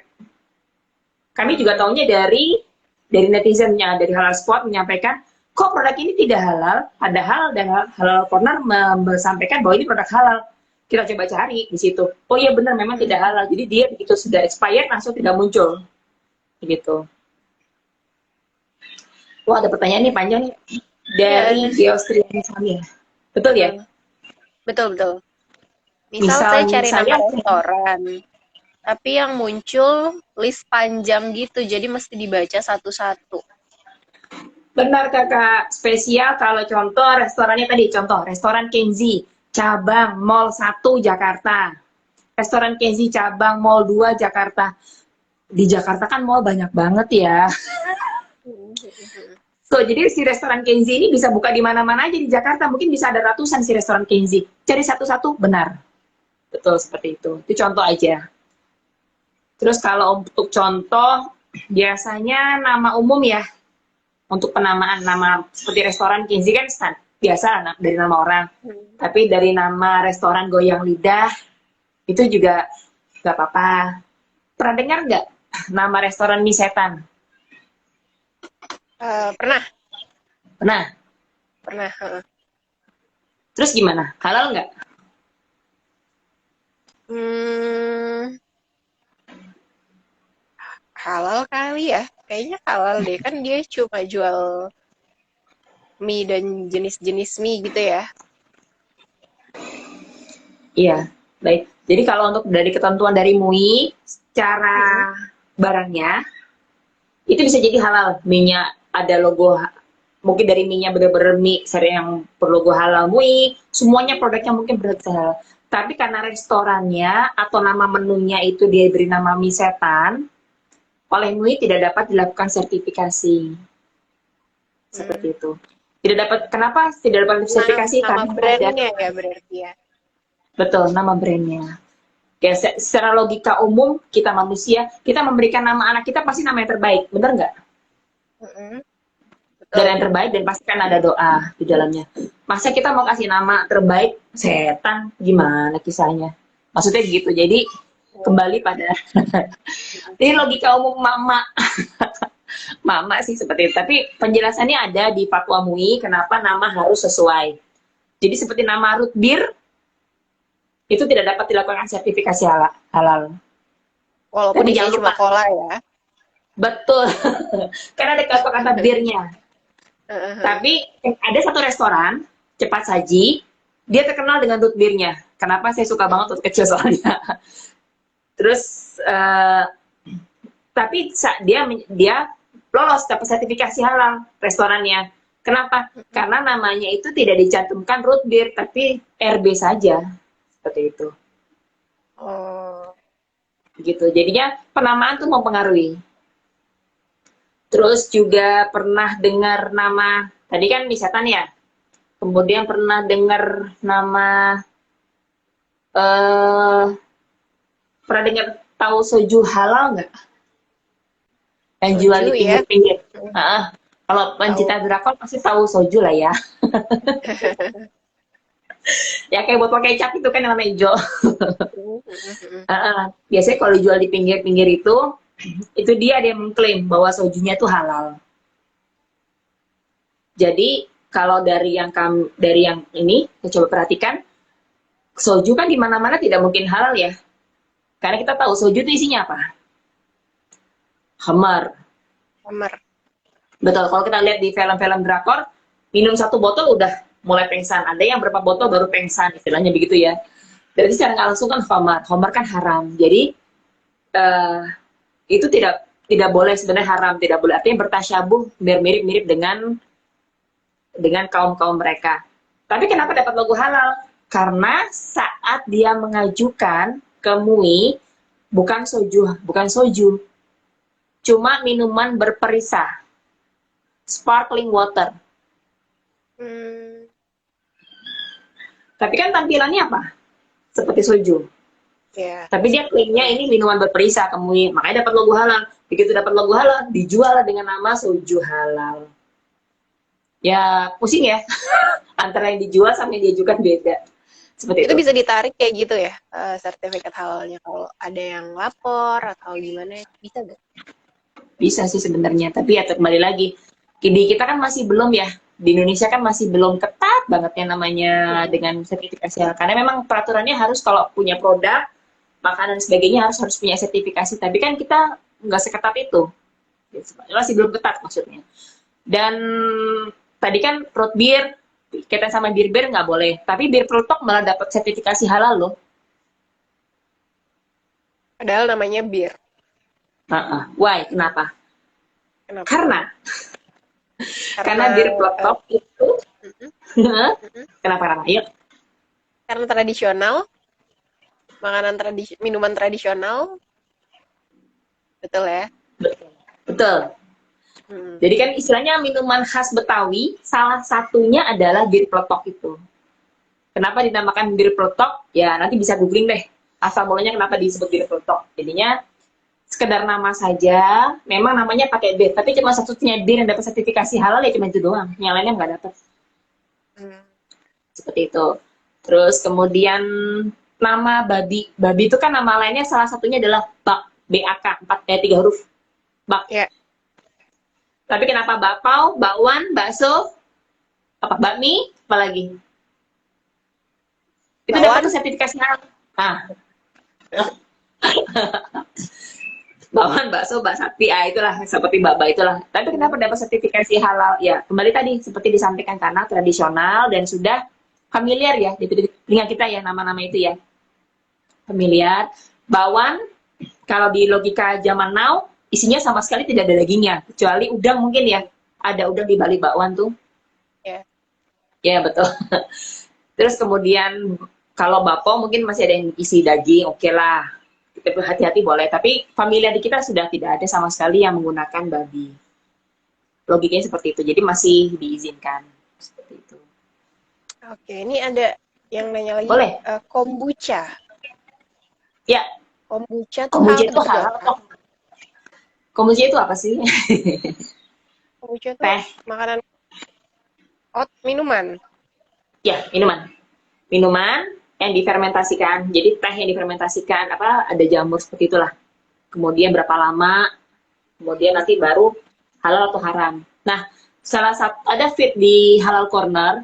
Kami juga tahunya dari netizennya, dari Halal Spot menyampaikan, kok produk ini tidak halal, padahal dan Halal Corner menyampaikan bahwa ini produk halal. Kita coba cari di situ. Oh iya benar, memang tidak halal. Jadi dia begitu sudah expired langsung tidak muncul. Begitu. Wah, ada pertanyaan nih panjang nih. Dari Geostrian Samir. Betul ya? Betul. Misal saya cari nama restoran, tapi yang muncul list panjang gitu, jadi mesti dibaca satu-satu. Benar kakak, spesial kalau contoh restorannya tadi, contoh restoran Kenzi, cabang Mall 1 Jakarta. Restoran Kenzi cabang Mall 2 Jakarta. Di Jakarta kan mall banyak banget ya. So, jadi si restoran Kenzi ini bisa buka di mana-mana aja di Jakarta. Mungkin bisa ada ratusan si restoran Kenzi. Cari satu-satu, benar. Betul, seperti itu. Itu contoh aja. Terus kalau untuk contoh, biasanya nama umum ya. Untuk penamaan nama seperti restoran Kenzi kan biasa dari nama orang. Tapi dari nama restoran Goyang Lidah, itu juga gak apa-apa. Pernah dengar nggak nama restoran Mie Setan? Pernah. Pernah. Terus gimana? Halal nggak? Halal kali ya. Kayaknya halal deh. Kan dia cuma jual mie dan jenis-jenis mie gitu ya. Iya, baik. Jadi kalau untuk dari ketentuan dari MUI, secara barangnya, itu bisa jadi halal. Mie-nya ada logo, mungkin dari mie-nya bener-bener mie seri yang berlogo halal MUI, semuanya produknya mungkin halal. Tapi karena restorannya atau nama menunya itu dia beri nama Mie Setan, oleh MUI tidak dapat dilakukan sertifikasi. Seperti itu. Tidak dapat, kenapa tidak dapat sertifikasi? Nama brandnya ya berarti ya. Betul, nama brandnya. Ya, secara logika umum, kita manusia, kita memberikan nama anak kita pasti nama yang terbaik, bener nggak? Dan yang terbaik, dan pasti kan ada doa di dalamnya. Masa kita mau kasih nama terbaik, setan, gimana kisahnya? Maksudnya gitu, jadi kembali pada, ini logika umum mama. Mama sih seperti itu, tapi penjelasannya ada di Fatwa MUI, kenapa nama harus sesuai. Jadi seperti nama root beer, itu tidak dapat dilakukan sertifikasi halal. Walaupun dia cuma cola ya. Betul. Karena ada kata-kata birnya. Tapi ada satu restoran cepat saji, dia terkenal dengan root beer-nya. Kenapa saya suka banget waktu kecil soalnya. Terus tapi dia lolos dapat sertifikasi halal restorannya. Kenapa? Karena namanya itu tidak dicantumkan root beer, tapi RB saja. Seperti itu. Gitu. Jadinya penamaan tuh mempengaruhi. Terus juga pernah dengar nama, tadi kan Mie Setan ya. Kemudian pernah dengar nama pernah dengar tahu soju halal nggak? Yang jual di pinggir-pinggir. Kalau pencinta drakor pasti tahu soju lah ya. Ya kayak botol kecap itu kan yang warna hijau. Biasanya kalau dijual di pinggir-pinggir itu dia mengklaim bahwa sojunya itu halal. Jadi kalau dari yang ini, kita coba perhatikan, soju kan di mana-mana tidak mungkin halal ya. Karena kita tahu soju itu isinya apa? Khamar. Betul, kalau kita lihat di film-film drakor, minum satu botol udah mulai pengsan. Ada yang berapa botol baru pengsan, istilahnya begitu ya. Dari secara nggak langsung kan khamar, khamar kan haram. Jadi eh, itu tidak boleh sebenarnya haram, tidak boleh. Artinya bertasyabuh, biar mirip-mirip dengan kaum mereka. Tapi kenapa dapat logo halal? Karena saat dia mengajukan ke MUI bukan soju, cuma minuman berperisa, sparkling water. Hmm, Tapi kan tampilannya apa? Seperti soju. ya. Tapi dia klaimnya ini minuman berperisa ke MUI, makanya dapat logo halal. Begitu dapat logo halal, dijual dengan nama soju halal. Ya pusing ya, antara yang dijual sama yang diajukan beda. Seperti Itu itu. bisa ditarik kayak gitu ya, sertifikat halalnya kalau ada yang lapor atau gimana, bisa nggak? Bisa sih sebenarnya, tapi ya kembali lagi, di kita kan masih belum ya, di Indonesia kan masih belum ketat banget yang namanya dengan sertifikasi halal. Karena memang peraturannya harus kalau punya produk, makanan dan sebagainya harus punya sertifikasi. Tapi kan kita nggak seketat itu, masih belum ketat maksudnya. Dan tadi kan root beer, kita sama bir nggak boleh, tapi bir peletok malah dapat sertifikasi halal loh. Padahal namanya bir. Why? Kenapa? Kenapa? Karena bir peletok itu kenapa? Yuk. Karena tradisional, minuman tradisional, betul ya? Betul. Jadi kan istilahnya minuman khas Betawi, salah satunya adalah bir peletok itu. Kenapa dinamakan bir peletok? Ya nanti bisa googling deh. Asal mulanya kenapa disebut bir peletok. Jadinya sekedar nama saja, memang namanya pakai bir, tapi cuma satunya bir yang dapat sertifikasi halal ya cuma itu doang. Yang lainnya nggak dapat. Seperti itu. Terus kemudian nama babi. Babi itu kan nama lainnya salah satunya adalah bak. BAK, 3 huruf. Bak. Ya. Tapi kenapa bakpao, bakwan, bakso, apa bakmi, apalagi? Itu dapat sertifikasi halal. Bakwan, bakso, bak sapi, itulah seperti baba itulah. Tapi kenapa dapat sertifikasi halal? Ya, kembali tadi seperti disampaikan karena tradisional dan sudah familiar ya di telinga kita ya nama-nama itu ya. Familiar. Bakwan, kalau di logika zaman now, isinya sama sekali tidak ada dagingnya, kecuali udang mungkin ya. Ada udang di balik bakwan tuh. Ya. Ya, betul. Terus kemudian kalau bakpao mungkin masih ada yang isi daging, oke lah. Kita hati-hati boleh, tapi familiar di kita sudah tidak ada sama sekali yang menggunakan babi. Logikanya seperti itu, jadi masih diizinkan. Seperti itu. Oke, ini ada yang nanya lagi. Boleh. Kombucha. Ya. Kombucha tuh Kombucha itu halal kok. Kombucha itu apa sih? Kombucha tuh teh. Makanan. Minuman. Ya, minuman. Minuman yang difermentasikan. Jadi teh yang difermentasikan, ada jamur seperti itulah. Kemudian berapa lama, kemudian nanti baru halal atau haram. Nah, salah satu ada feed di Halal Corner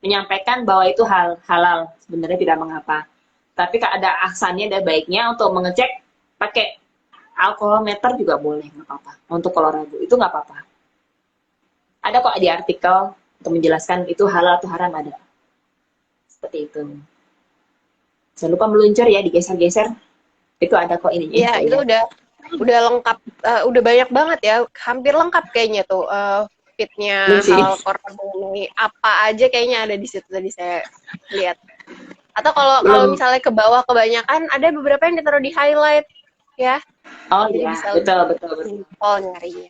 menyampaikan bahwa itu halal, sebenarnya tidak mengapa. Tapi ada ahsannya, ada baiknya untuk mengecek pakai alkoholometer juga boleh, nggak apa-apa. Untuk kalau ragu itu nggak apa-apa. Ada kok di artikel untuk menjelaskan itu halal atau haram, ada. Seperti itu. Jangan lupa meluncur ya, digeser-geser. Itu ada kok ininya. Iya, itu udah lengkap, udah banyak banget ya, hampir lengkap kayaknya tuh feed-nya Halal Corner ini. Apa aja kayaknya ada di situ tadi saya lihat. Atau kalau misalnya ke bawah kebanyakan, ada beberapa yang ditaruh di highlight ya. Oh iya, betul. Nyarinya.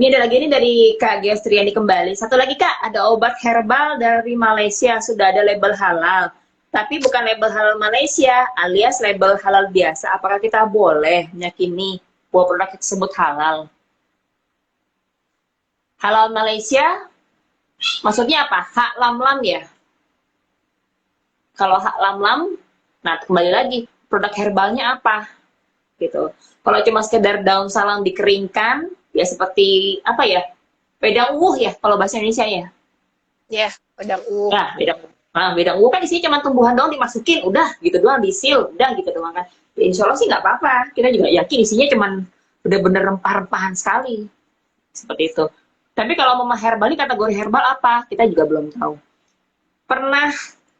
Ini ada lagi, ini dari Kak Gestriani kembali. Satu lagi Kak, ada obat herbal dari Malaysia, sudah ada label halal. Tapi bukan label halal Malaysia, alias label halal biasa. Apakah kita boleh meyakini bahwa produk tersebut halal? Halal Malaysia, maksudnya apa? Hak lam-lam ya? Kalau hak lam-lam, nah kembali lagi, produk herbalnya apa? Gitu. Kalau cuma sekedar daun salam dikeringkan, ya seperti apa ya, wedang uwuh ya kalau bahasa Indonesia ya. Ya, wedang uwuh. Ya, wedang uwuh kan isinya cuma tumbuhan doang dimasukin, udah gitu doang, disil, udah gitu doang kan. Ya, insya Allah sih nggak apa-apa. Kita juga yakin isinya cuma bener-bener rempah-rempahan sekali. seperti itu. Tapi kalau mama herbal ini kategori herbal apa? Kita juga belum tahu. Pernah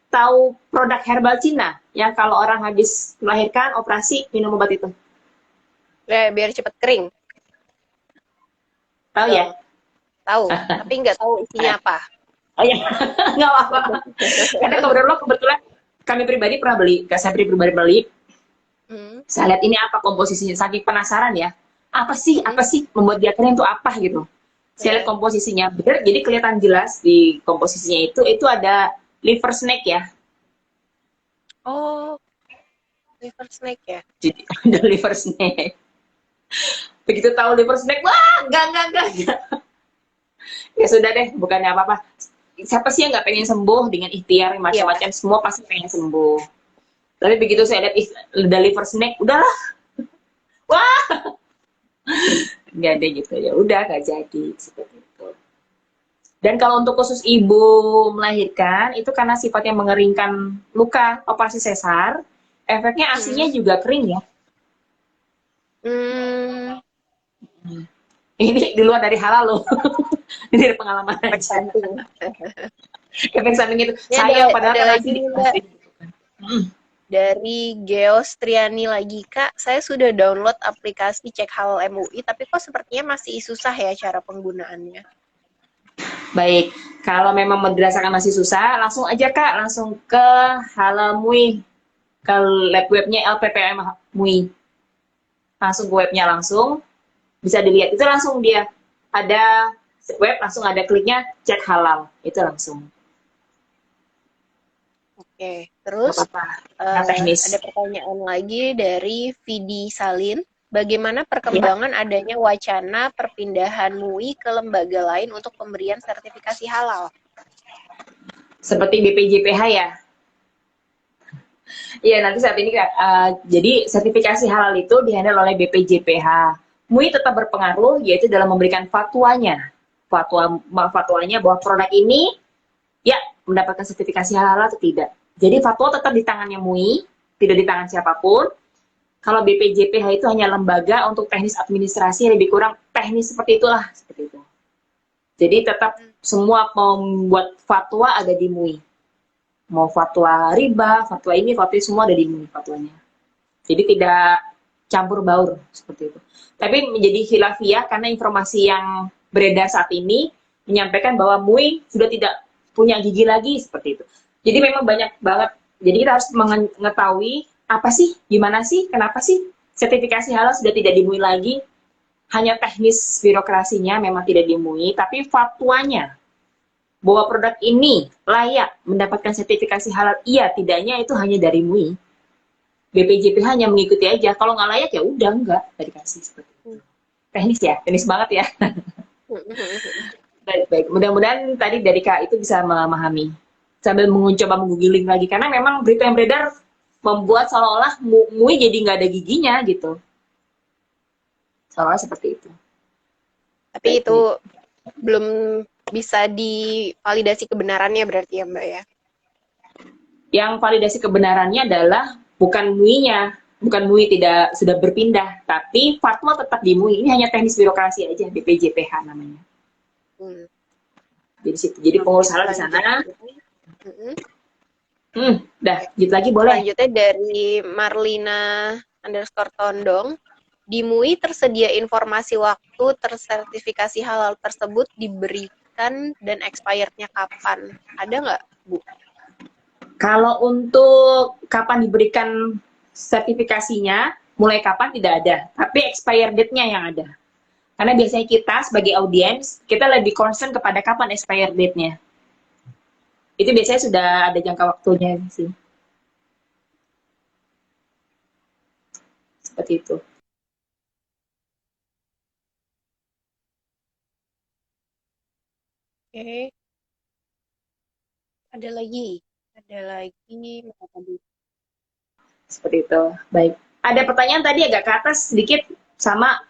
tahu produk herbal Cina yang kalau orang habis melahirkan operasi minum obat itu? Biar cepet kering. Tahu ya? Betul. Tahu, tapi nggak tahu isinya apa. Oh ya, nggak apa-apa. Karena kebetulan kami pribadi pernah beli, saya pribadi beli. Saya lihat ini apa komposisinya, saking penasaran ya. Apa sih membuat dia keren itu apa gitu. Saya lihat komposisinya, bener, jadi kelihatan jelas di komposisinya itu ada liver snake ya. Oh, liver snake ya. Jadi ada liver snake. Begitu tahu liver snake, wah, enggak. Ya sudah deh, bukannya apa-apa. Siapa sih yang nggak pengen sembuh dengan ikhtiar macam-macam, semua pasti pengen sembuh. Tapi begitu saya lihat ada liver snake, udahlah. Wah, nggak ada gitu ya, udah nggak jadi seperti itu. Dan kalau untuk khusus ibu melahirkan itu karena sifatnya mengeringkan luka operasi sesar, efeknya asinya juga kering ya. Ini di luar dari halal loh. Ini dari pengalaman Efek samping. Efek samping itu Ya, sayang padahal kan lagi dari Geostriani lagi, Kak, saya sudah download aplikasi Cek Halal MUI, tapi kok sepertinya masih susah ya cara penggunaannya. Baik, kalau memang dirasakan masih susah, langsung aja Kak, langsung ke Halal MUI, ke webnya LPPM MUI. Langsung ke webnya langsung, bisa dilihat, itu langsung dia ada web, langsung ada kliknya Cek Halal, itu langsung. Oke, terus ada pertanyaan lagi dari Vidi Salin. Bagaimana perkembangan adanya wacana perpindahan MUI ke lembaga lain untuk pemberian sertifikasi halal? Seperti BPJPH ya? Iya, nanti saat ini jadi sertifikasi halal itu dihandle oleh BPJPH. MUI tetap berpengaruh, yaitu dalam memberikan fatwanya. Fatwanya bahwa produk ini ya mendapatkan sertifikasi halal atau tidak. Jadi fatwa tetap di tangannya MUI, tidak di tangan siapapun. Kalau BPJPH itu hanya lembaga untuk teknis administrasi, lebih kurang teknis seperti itulah, seperti itu. Jadi tetap semua membuat fatwa ada di MUI. Mau fatwa riba, fatwa ini, semua ada di MUI fatwanya. Jadi tidak campur baur seperti itu. Tapi menjadi khilafiyah karena informasi yang beredar saat ini menyampaikan bahwa MUI sudah tidak punya gigi lagi seperti itu. Jadi memang banyak banget. Jadi kita harus mengetahui apa sih, gimana sih, kenapa sih sertifikasi halal sudah tidak di MUI lagi. Hanya teknis birokrasinya memang tidak di MUI, tapi fatwanya bahwa produk ini layak mendapatkan sertifikasi halal iya tidaknya itu hanya dari MUI. BPJP hanya mengikuti aja. Kalau nggak layak ya udah enggak dikasih seperti itu. Teknis ya, teknis banget ya. Baik. Mudah-mudahan tadi dari Kak itu bisa memahami. Sambil mencoba menggoogling lagi karena memang berita yang beredar membuat seolah-olah MUI jadi nggak ada giginya gitu. Seolah seperti itu. Tapi itu belum bisa divalidasi kebenarannya berarti ya Mbak ya? Yang validasi kebenarannya adalah bukan MUI-nya, bukan MUI tidak sudah berpindah, tapi fatwa tetap di MUI. Ini hanya teknis birokrasi aja, BPJPH namanya. Jadi situ. Jadi pengurus halal di sana. Dah, lanjut lagi boleh. Selanjutnya dari Marlina _Tondong. Di MUI tersedia informasi waktu tersertifikasi halal tersebut diberikan dan expirednya kapan? Ada nggak, Bu? Kalau untuk kapan diberikan sertifikasinya, mulai kapan tidak ada. Tapi expired date-nya yang ada. Karena biasanya kita sebagai audiens, kita lebih concern kepada kapan expired date-nya. Itu biasanya sudah ada jangka waktunya sih. Seperti itu. Oke. Ada lagi. Seperti itu. Baik. Ada pertanyaan tadi agak ke atas sedikit sama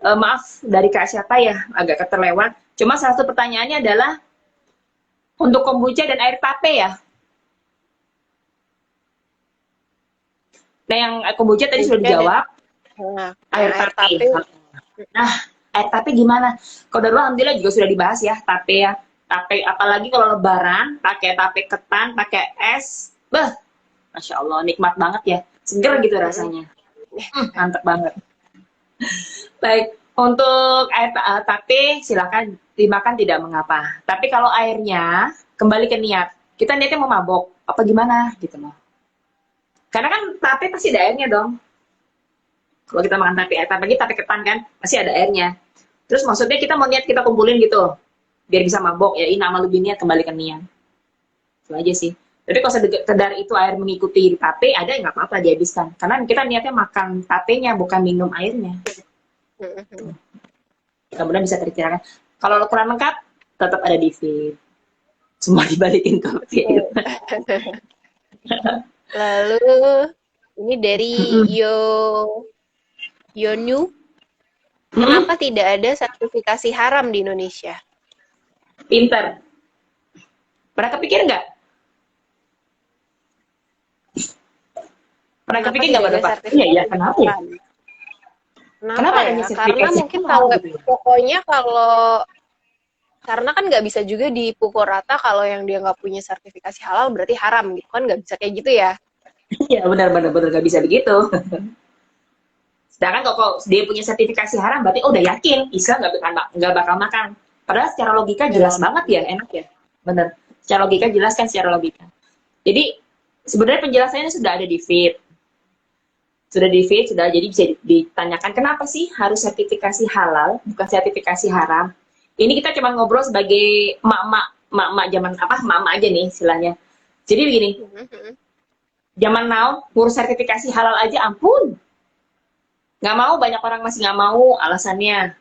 maaf dari Kak siapa ya, agak keterlewat. Cuma salah satu pertanyaannya adalah untuk kombucha dan air tape ya. Nah, yang kombucha tadi sudah dijawab. Nah, air tape. Nah, Tape gimana? Kalau dulu alhamdulillah juga sudah dibahas ya, tape ya. Tape apalagi kalau lebaran, pakai tape ketan, pakai es. Beh, Masya Allah, nikmat banget ya. Seger gitu rasanya. Mantep banget. Baik, untuk air tape silakan dimakan tidak mengapa. Tapi kalau airnya kembali ke niat. Kita niatnya mau mabok apa gimana gitu loh. Karena kan tape pasti ada airnya dong. Kalau kita makan tape, apalagi tape ketan kan, pasti ada airnya. Terus maksudnya kita mau niat kita kumpulin gitu, biar bisa mabok ya. Ini nama lebih niat kembali ke niat. Itu aja sih. Tapi kalau sekedar itu air mengikuti tape, ada nggak apa-apa dihabiskan. Karena kita niatnya makan tapenya, bukan minum airnya. Kemudian bisa tercerahkan. Kalau kurang lengkap, tetap ada di feed. Semua dibalikin ke feed. Lalu ini dari Yonu, kenapa tidak ada sertifikasi haram di Indonesia? Pinter. Pernah kepikir nggak? Pernah kepikir nggak pada Pak? Iya, ya, kenapa ya? Kenapa ya? Karena mungkin tahu gitu. Pokoknya kalau karena kan nggak bisa juga dipukul rata kalau yang dia nggak punya sertifikasi halal berarti haram gitu kan, nggak bisa kayak gitu ya. Iya benar-benar nggak bisa begitu. Sedangkan kalau dia punya sertifikasi haram berarti udah yakin Islam nggak bakal makan. Padahal secara logika jelas banget ya, enak ya, bener. Secara logika jelas kan, secara logika. Jadi sebenarnya penjelasannya sudah ada di feed. Sudah jadi bisa ditanyakan kenapa sih harus sertifikasi halal bukan sertifikasi haram. Ini kita cuma ngobrol sebagai mak-mak zaman mak-mak aja nih istilahnya. Jadi begini, zaman now ngurus sertifikasi halal aja ampun, nggak mau, banyak orang masih nggak mau, alasannya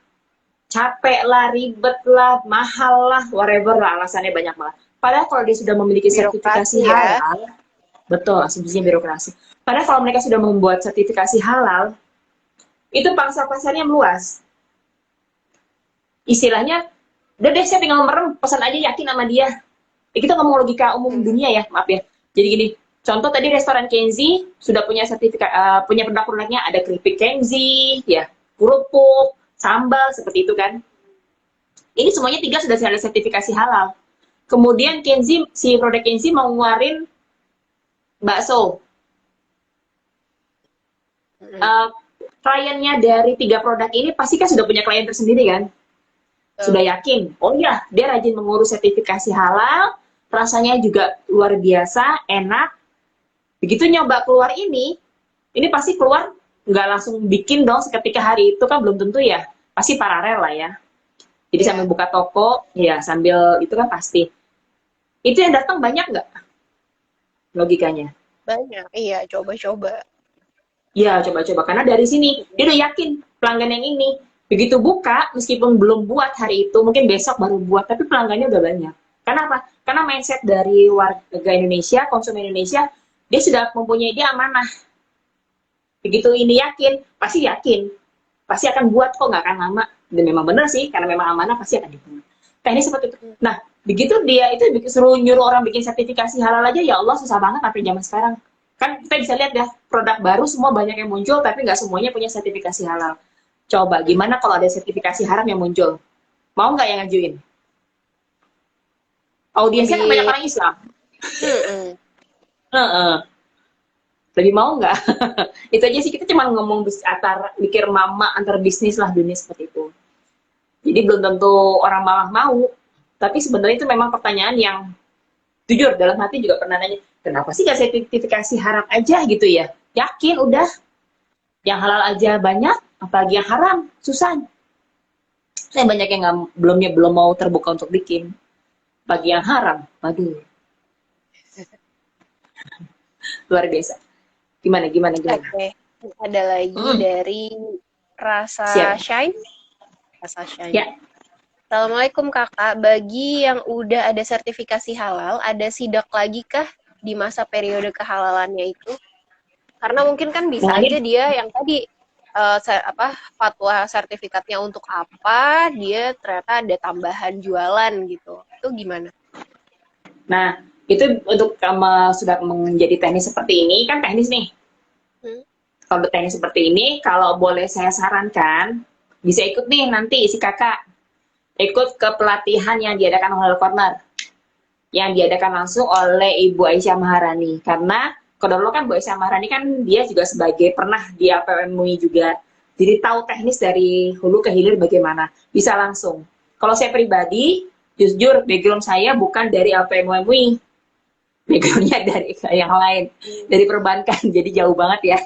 capek lah, ribet lah, mahal lah, whatever lah, alasannya banyak banget. Padahal kalau dia sudah memiliki sertifikasi halal, betul, asumsinya birokrasi. Padahal kalau mereka sudah membuat sertifikasi halal, itu pangsa pasarnya meluas. Istilahnya, udah deh saya tinggal merem, pesan aja yakin sama dia. Kita ngomong logika umum dunia ya, maaf ya. Jadi gini, contoh tadi restoran Kenzi sudah punya sertifikat, punya produk-produknya, ada keripik Kenzi, ya, kerupuk, sambal, seperti itu kan. Ini semuanya 3 sudah ada sertifikasi halal. Kemudian Kenzi, si produk Kenzi mau ngeluarin bakso. Kliennya dari 3 produk ini pasti kan sudah punya klien tersendiri kan, sudah yakin, oh iya dia rajin mengurus sertifikasi halal, rasanya juga luar biasa, enak. Begitu nyoba keluar ini pasti keluar nggak langsung bikin dong seketika hari itu kan, belum tentu ya, pasti paralel lah ya. Jadi sambil buka toko, ya sambil itu kan pasti. Itu yang datang banyak nggak logikanya? Banyak, iya, coba-coba. Ya, coba-coba. Karena dari sini, dia udah yakin pelanggan yang ini. Begitu buka, meskipun belum buat hari itu, mungkin besok baru buat, tapi pelanggannya udah banyak. Karena apa? Karena mindset dari warga Indonesia, konsumen Indonesia, dia sudah mempunyai dia amanah. Begitu ini yakin, pasti akan buat kok, nggak akan lama. Dan memang benar sih, karena memang amanah pasti akan dibuat. Teknis seperti itu. Nah, begitu dia itu suruh nyuruh orang bikin sertifikasi halal aja, ya Allah susah banget sampai zaman sekarang. Kan kita bisa lihat ya, produk baru semua banyak yang muncul, tapi nggak semuanya punya sertifikasi halal. Coba, gimana kalau ada sertifikasi haram yang muncul? Mau nggak yang ngajuin? Audiensnya kan banyak orang Islam. Lebih mau nggak? Itu aja sih, kita cuma ngomong mikir antar bisnis lah, dunia seperti itu. Jadi belum tentu orang malah mau. Tapi sebenarnya itu memang pertanyaan yang jujur, dalam hati juga pernah nanya, kenapa sih gak sertifikasi haram aja gitu ya? Yakin udah, yang halal aja banyak, apalagi yang haram, susah. Saya banyak yang belum mau terbuka untuk bikin. Bagi yang haram, waduh. Luar biasa. Gimana? Oke. Ada lagi dari Rasa Shine. Rasa Shine. Ya. Assalamualaikum kakak, bagi yang udah ada sertifikasi halal, ada sidak lagi kah di masa periode kehalalannya itu? Karena mungkin kan bisa aja dia yang tadi fatwa sertifikatnya untuk apa, dia ternyata ada tambahan jualan gitu. Itu gimana? Nah, itu untuk sudah menjadi teknis seperti ini, kan teknis nih. Kalau teknis seperti ini, kalau boleh saya sarankan, bisa ikut nih nanti si kakak ikut ke pelatihan yang diadakan Halal Corner, yang diadakan langsung oleh Ibu Aisyah Maharani. Karena kalau kan Bu Aisyah Maharani kan dia juga sebagai pernah di APM MUI juga, jadi tahu teknis dari hulu ke hilir bagaimana, bisa langsung. Kalau saya pribadi, jujur background saya bukan dari APM MUI, backgroundnya dari yang lain, dari perbankan, jadi jauh banget ya.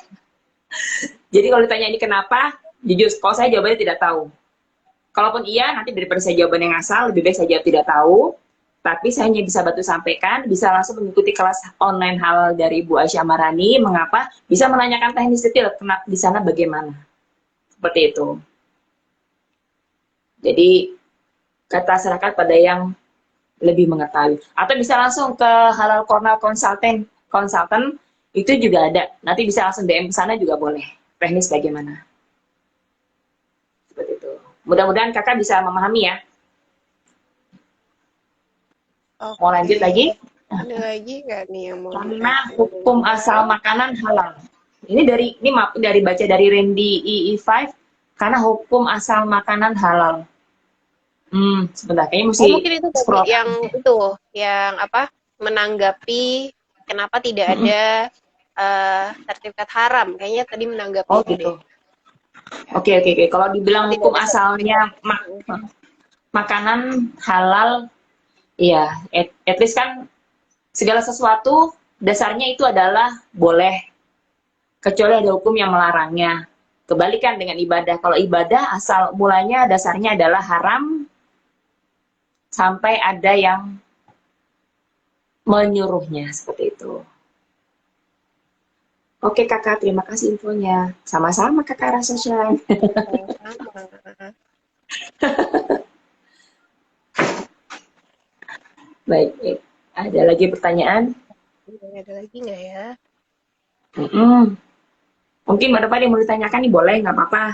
Jadi kalau ditanya ini kenapa, jujur kalau saya jawabannya tidak tahu. Kalaupun iya, nanti daripada saya jawaban yang asal, lebih baik saya jawab tidak tahu. Tapi saya hanya bisa bantu sampaikan, bisa langsung mengikuti kelas online halal dari Ibu Aisyah Marani. Mengapa? Bisa menanyakan teknis detail, kenapa di sana bagaimana. Seperti itu. Jadi, kata masyarakat pada yang lebih mengetahui. Atau bisa langsung ke Halal Corner Consultant, itu juga ada. Nanti bisa langsung DM ke sana juga boleh. Teknis bagaimana. Seperti itu. Mudah-mudahan kakak bisa memahami ya. Oke. Mau lanjut lagi? Ada lagi nggak nih yang mau Karena hukum asal makanan halal. Ini dari baca dari Randy EE5, karena hukum asal makanan halal. Sebentar, kayaknya mesti mungkin itu scroll. yang apa? Menanggapi kenapa tidak ada sertifikat haram. Kayaknya tadi menanggapi Oh itu gitu. deh. Oke. Kalau dibilang Tidak hukum ada asalnya makanan halal, iya, at least kan segala sesuatu dasarnya itu adalah boleh, kecuali ada hukum yang melarangnya. Kebalikan dengan ibadah. Kalau ibadah asal mulanya dasarnya adalah haram sampai ada yang menyuruhnya, seperti itu. Oke kakak, terima kasih infonya. Sama-sama kakak Rasa Shine. sama. Baik. Ada lagi pertanyaan? Ada lagi nggak ya? Mungkin Mbak Depan yang mau ditanyakan nih boleh, nggak apa-apa.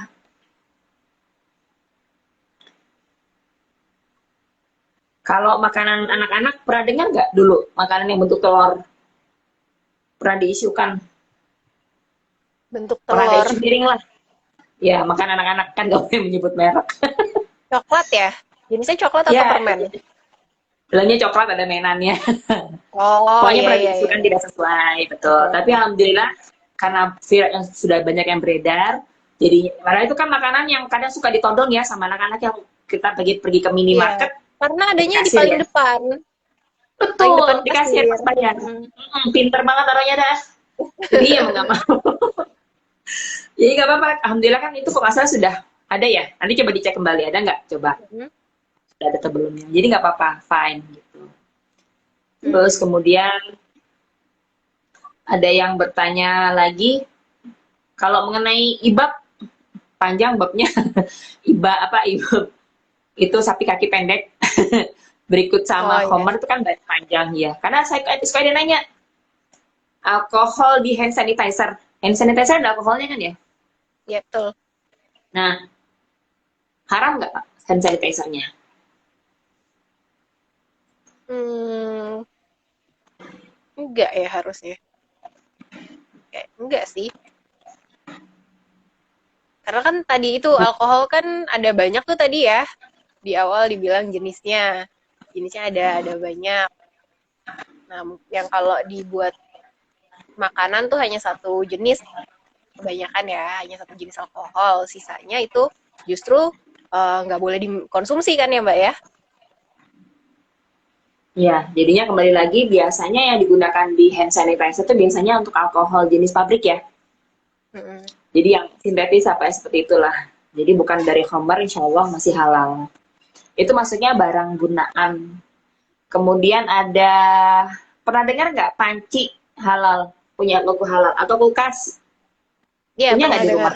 Kalau makanan anak-anak, pernah dengar nggak dulu makanan yang bentuk telur? Pernah diisukan? Bentuk Pernah ada telur isu piring lah. Ya, makanan anak-anak kan nggak boleh menyebut merek. coklat ya? Jenisnya coklat atau Ya, permen? dalamnya coklat ada mainannya. Oh Pokoknya iya pernah iya diisukan iya. tidak sesuai, betul. Tapi alhamdulillah karena viral yang sudah banyak yang beredar, jadi karena itu kan makanan yang kadang suka ditodong ya sama anak-anak yang kita pergi ke Iya. minimarket, Karena adanya di kasir paling ya. depan. Paling depan Betul, dikasih kasir. pas bayar. Pinter banget taruhnya dah. Jadi ya mau nggak mau. Jadi nggak apa-apa. Alhamdulillah kan itu kok nggak salah sudah ada ya. Nanti coba dicek kembali ada nggak? Coba. Sudah ada atau belumnya. Jadi nggak apa-apa, fine gitu. Terus kemudian ada yang bertanya lagi, kalau mengenai ibab, panjang babnya. Ibab itu sapi kaki pendek. Berikut sama Homer itu kan panjang ya. Karena saya suka ada nanya, alkohol di hand sanitizer. Hand sanitizer ada alkoholnya kan ya? Iya betul. Nah, haram nggak hand sanitizer-nya? Enggak ya harusnya. Enggak sih. Karena kan tadi itu alkohol kan ada banyak tuh tadi ya. Di awal dibilang jenisnya. Jenisnya ada banyak. Nah, yang kalau dibuat makanan tuh hanya satu jenis. Kebanyakan ya, hanya satu jenis alkohol. Sisanya itu justru nggak boleh dikonsumsi kan ya Mbak ya? Ya, jadinya kembali lagi biasanya yang digunakan di hand sanitizer itu biasanya untuk alkohol jenis pabrik ya. Jadi yang sintetis seperti itulah. Jadi bukan dari Homer, insya Allah masih halal. Itu maksudnya barang gunaan. Kemudian ada, pernah dengar nggak panci halal, punya logo halal, atau kulkas? Iya, Punya nggak di dengar. rumah?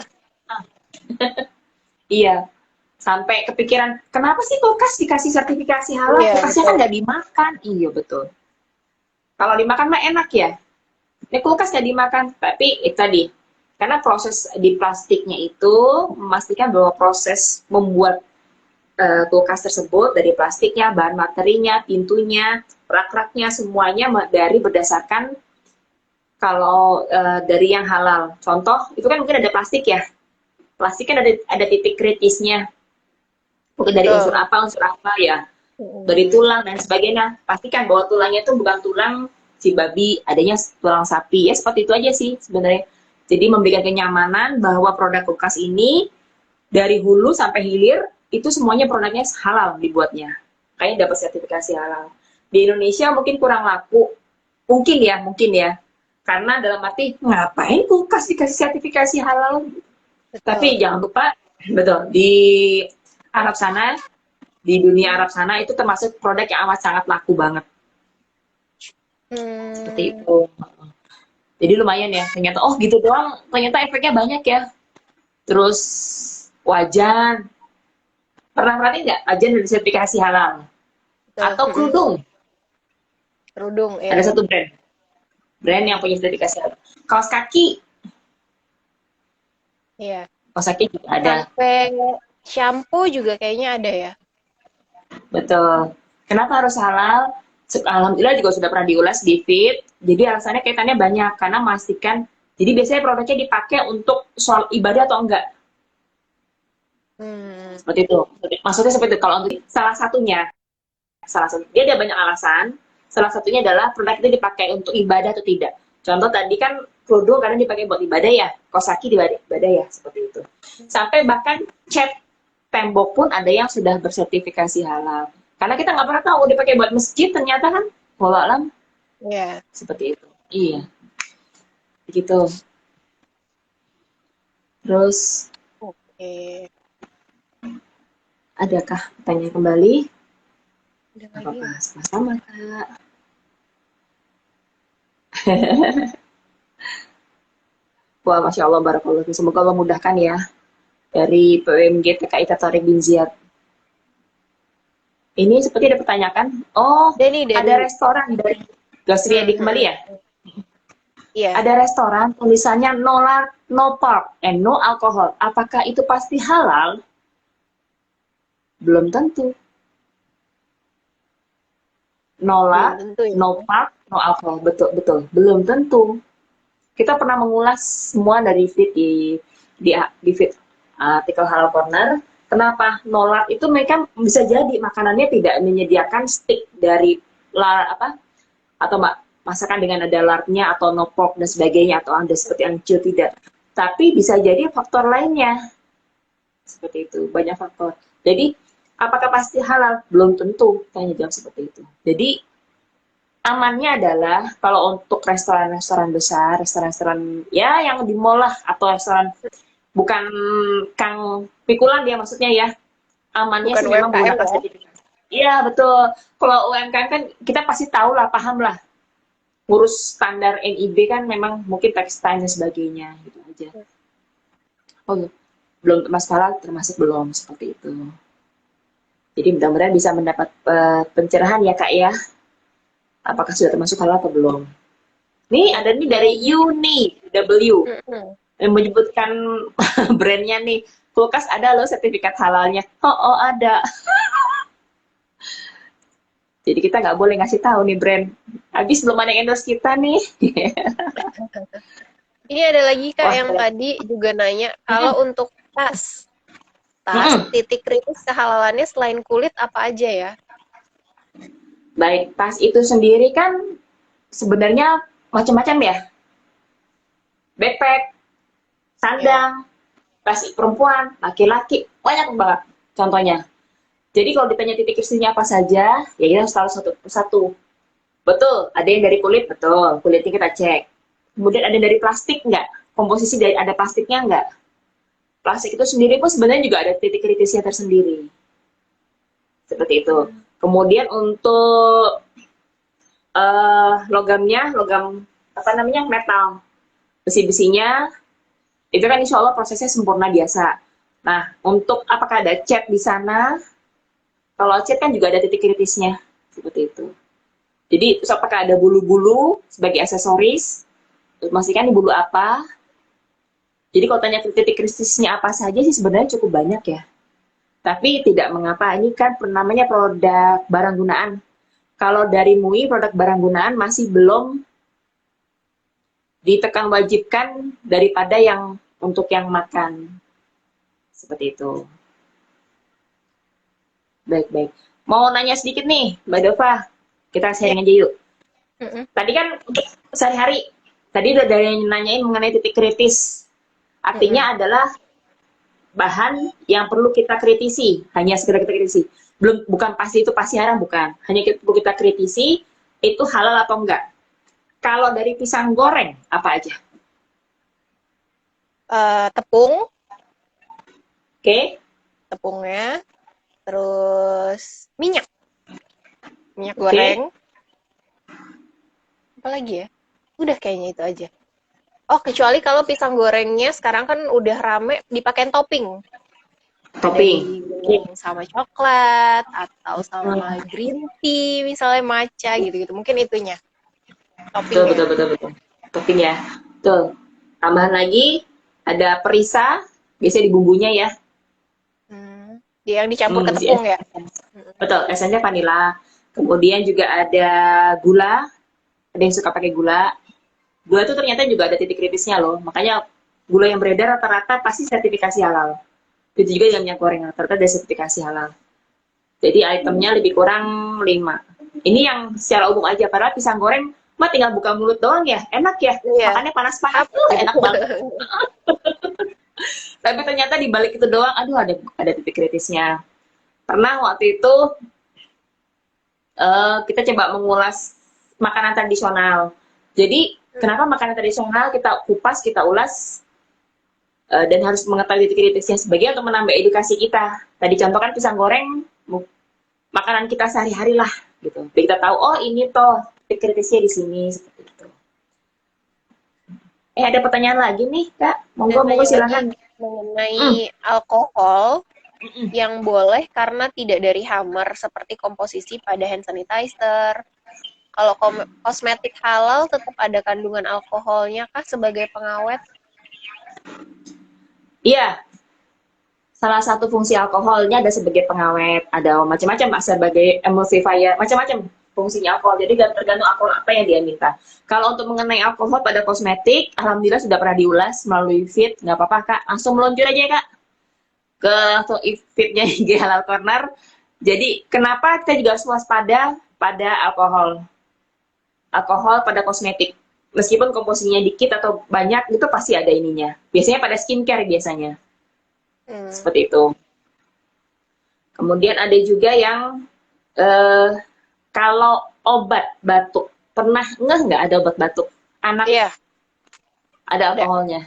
Iya. Sampai kepikiran, kenapa sih kulkas dikasih sertifikasi halal? Iya, Kulkasnya kan nggak dimakan. Iya, betul. Kalau dimakan mah enak ya. Ini kulkas nggak dimakan, tapi itu tadi. Karena proses di plastiknya itu memastikan bahwa proses membuat kulkas tersebut dari plastiknya, bahan materinya, pintunya, rak-raknya, semuanya dari berdasarkan kalau dari yang halal. Contoh, itu kan mungkin ada plastik ya. plastik kan ada titik kritisnya. Mungkin dari Betul. unsur apa ya, dari Mm. tulang dan sebagainya. Pastikan bahwa tulangnya itu bukan tulang si babi, adanya tulang sapi. Ya seperti itu aja sih sebenarnya. Jadi memberikan kenyamanan bahwa produk kulkas ini dari hulu sampai hilir itu semuanya produknya halal dibuatnya. Kayaknya dapat sertifikasi halal. Di Indonesia mungkin kurang laku, mungkin ya. Karena dalam arti ngapain kulkas dikasih sertifikasi halal? Tapi Betul. jangan lupa, betul di Arab sana, di dunia Arab sana itu termasuk produk yang amat sangat laku banget. Seperti Hmm. itu. Jadi lumayan ya. Ternyata oh gitu doang. Ternyata efeknya banyak ya. Terus wajan. Pernah perhatiin nggak wajan dari sertifikasi halal? Betul. Atau Mm-mm. kerudung? Kerudung Ada ya. satu brand yang punya sertifikasi halal. Kaos kaki, Iya. kaos kaki juga ada. Sampai shampoo juga kayaknya ada ya. Betul. Kenapa harus halal? Alhamdulillah juga sudah pernah diulas di feed. Jadi alasannya kaitannya banyak karena memastikan. Jadi biasanya produknya dipakai untuk soal ibadah atau enggak. Hmm. Seperti itu. Maksudnya seperti itu. Kalau untuk salah satu dia ada banyak alasan. Salah satunya adalah produk itu dipakai untuk ibadah atau tidak. Contoh tadi kan kerudung karena dipakai buat ibadah ya, kaos kaki ibadah ya, seperti itu. Sampai bahkan cat tembok pun ada yang sudah bersertifikasi halal. Karena kita nggak pernah tahu dipakai buat masjid ternyata kan, walau alam Ya. seperti itu. Iya, begitu. Terus Oke. adakah pertanyaan kembali? Ada Apa lagi nggak? sama Kak? Wah, Masya Allah, Barakallah. Semoga Allah mudahkan ya. Dari PWMG TKI Tarik bin Ziyad. Ini seperti ada pertanyaan. Oh, Deni, ada Deni. restoran dari Gosriadi kembali ya? Iya. Ada restoran tulisannya no park and no alcohol. Apakah itu pasti halal? Belum tentu. Belum No tentu ya. no park, no alcohol. Betul, betul. Belum tentu. Kita pernah mengulas semua dari feed di feed artikel Halal Corner. Kenapa nolar itu mereka bisa jadi makanannya tidak menyediakan stick dari apa atau masakan dengan ada lardnya atau no pork dan sebagainya atau ada seperti ancur tidak. Tapi bisa jadi faktor lainnya seperti itu, banyak faktor. Jadi apakah pasti halal? Belum tentu. Tanya jawab seperti itu. Jadi amannya adalah kalau untuk restoran-restoran besar, restoran-restoran ya yang di mall lah atau restoran bukan Kang Pikulan dia maksudnya ya. Amannya Bukan sih memang UMKM menggunakan ya. sertifikasi. Iya, betul. Kalau UMKM kan kita pasti tahu lah, paham lah. Ngurus standar NIB kan memang mungkin tekstil dan sebagainya gitu aja. Oh, belum masalah termasuk belum seperti itu. Jadi mudah-mudahan bisa mendapat pencerahan ya Kak ya. Apakah sudah termasuk halal atau belum? Nih ada nih dari Uni W Mm-mm. yang menyebutkan brandnya nih. Kulkas ada loh sertifikat halalnya. Oh ada. Jadi kita nggak boleh ngasih tahu nih brand. Habis belum ada yang endorse kita nih. Ini ada lagi Kak Wah, yang tadi juga nanya, mm-mm, kalau untuk tas mm-mm. titik kritis kehalalannya selain kulit apa aja ya? Baik, tas itu sendiri kan sebenarnya macam-macam ya. Backpack, Ya. sandang, tas perempuan, laki-laki, banyak banget contohnya. Jadi kalau ditanya titik kritisnya apa saja, ya kita harus tahu satu persatu. Betul, ada yang dari kulit, betul. Kulitnya kita cek. Kemudian ada dari plastik enggak? Komposisi dari ada plastiknya enggak? Plastik itu sendiri pun sebenarnya juga ada titik kritisnya tersendiri. Seperti itu. Kemudian untuk logamnya, logam apa namanya, metal, besi-besinya, itu kan insya Allah prosesnya sempurna biasa. Nah, untuk apakah ada cat di sana? Kalau cat kan juga ada titik kritisnya, seperti itu. Jadi, terus apakah ada bulu-bulu sebagai aksesoris? Memastikan di bulu apa? Jadi kalau tanya titik kritisnya apa saja sih sebenarnya cukup banyak ya. Tapi tidak mengapa, ini kan namanya produk barang gunaan. Kalau dari MUI produk barang gunaan masih belum ditekan wajibkan daripada yang untuk yang makan. Seperti itu. Baik-baik. Mau nanya sedikit nih, Mbak Dova. Kita Ya. sharing aja yuk. Mm-mm. Tadi kan untuk sehari-hari, tadi udah ada yang nanyain mengenai titik kritis. Mm-mm. Artinya adalah bahan yang perlu kita kritisi, hanya sekedar kita kritisi. Belum, bukan pasti itu pasti haram, bukan. Hanya perlu kita kritisi, itu halal atau enggak. Kalau dari pisang goreng, apa aja? Tepung, Oke, tepungnya, terus minyak goreng, oke. apa lagi ya? Udah kayaknya itu aja. Oh, kecuali kalau pisang gorengnya sekarang kan udah rame dipakein topping. Ada yang Topping. Oke. digulung sama coklat atau sama Hmm, green tea, misalnya matcha gitu-gitu. Mungkin itunya, betul, toppingnya. betul, betul, betul. Topping ya. Betul. Tambahan lagi, ada perisa, biasanya di bumbunya ya. Dia yang dicampur ke Si tepung ya. betul, esennya vanila. Kemudian juga ada gula, ada yang suka pakai gula. Gula itu ternyata juga ada titik kritisnya loh. Makanya gula yang beredar rata-rata pasti sertifikasi halal. Itu juga yang minyak goreng rata-rata ada sertifikasi halal. Jadi itemnya lebih kurang 5. Ini yang secara umum aja. Padahal pisang goreng mah tinggal buka mulut doang ya. Enak ya. Iya. Makannya panas-panas Hap. tuh enak banget. Tapi ternyata di balik itu doang, aduh ada titik kritisnya. Pernah waktu itu kita coba mengulas makanan tradisional. Jadi kenapa makanan tradisional kita kupas, kita ulas, dan harus mengetahui titik kritisnya sebagai untuk menambah edukasi kita. Tadi contoh kan pisang goreng, makanan kita sehari-hari lah, gitu. Jadi kita tahu, oh ini toh titik kritisnya di sini, seperti itu. Ada pertanyaan lagi nih, Kak. Ada Monggo tanya lagi silakan. mengenai Mm, alkohol mm, yang boleh karena tidak dari hammer seperti komposisi pada hand sanitizer. Kalau kosmetik halal tetap ada kandungan alkoholnya kah sebagai pengawet? Iya, salah satu fungsi alkoholnya ada sebagai pengawet, ada macam-macam, sebagai emulsifier, macam-macam fungsinya alkohol. Jadi tergantung alkohol apa yang dia minta. Kalau untuk mengenai alkohol pada kosmetik, alhamdulillah sudah pernah diulas melalui feed, nggak apa-apa kak, langsung meluncur aja kak ke feednya IG Halal Corner. Jadi kenapa kita juga harus waspada pada alkohol, alkohol pada kosmetik. Meskipun komposisinya dikit atau banyak, itu pasti ada ininya. Biasanya pada skincare biasanya, Hmm. seperti itu. Kemudian ada juga yang eh, kalau obat batuk, pernah ngeh nggak ada obat batuk? Anak Iya, ada ada, alkoholnya,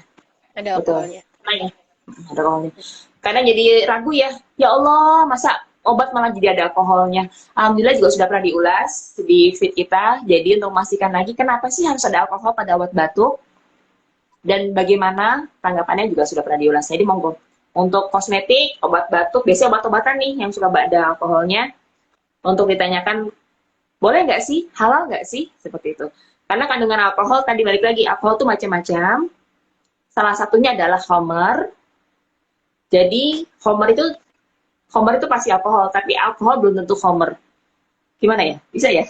ada betul. alkoholnya. Nah, ya, ada alkoholnya. Karena jadi ragu ya Allah, masa obat malah jadi ada alkoholnya. Alhamdulillah juga sudah pernah diulas di feed kita. Jadi untuk memastikan lagi kenapa sih harus ada alkohol pada obat batuk dan bagaimana tanggapannya juga sudah pernah diulas. Jadi monggo untuk kosmetik, obat batuk, biasanya obat-obatan nih yang suka ada alkoholnya. Untuk ditanyakan boleh nggak sih, halal nggak sih, seperti itu. Karena kandungan alkohol tadi balik lagi, alkohol tuh macam-macam. Salah satunya adalah homer. Jadi homer itu pasti alkohol, tapi alkohol belum tentu homer. Gimana ya? Bisa ya?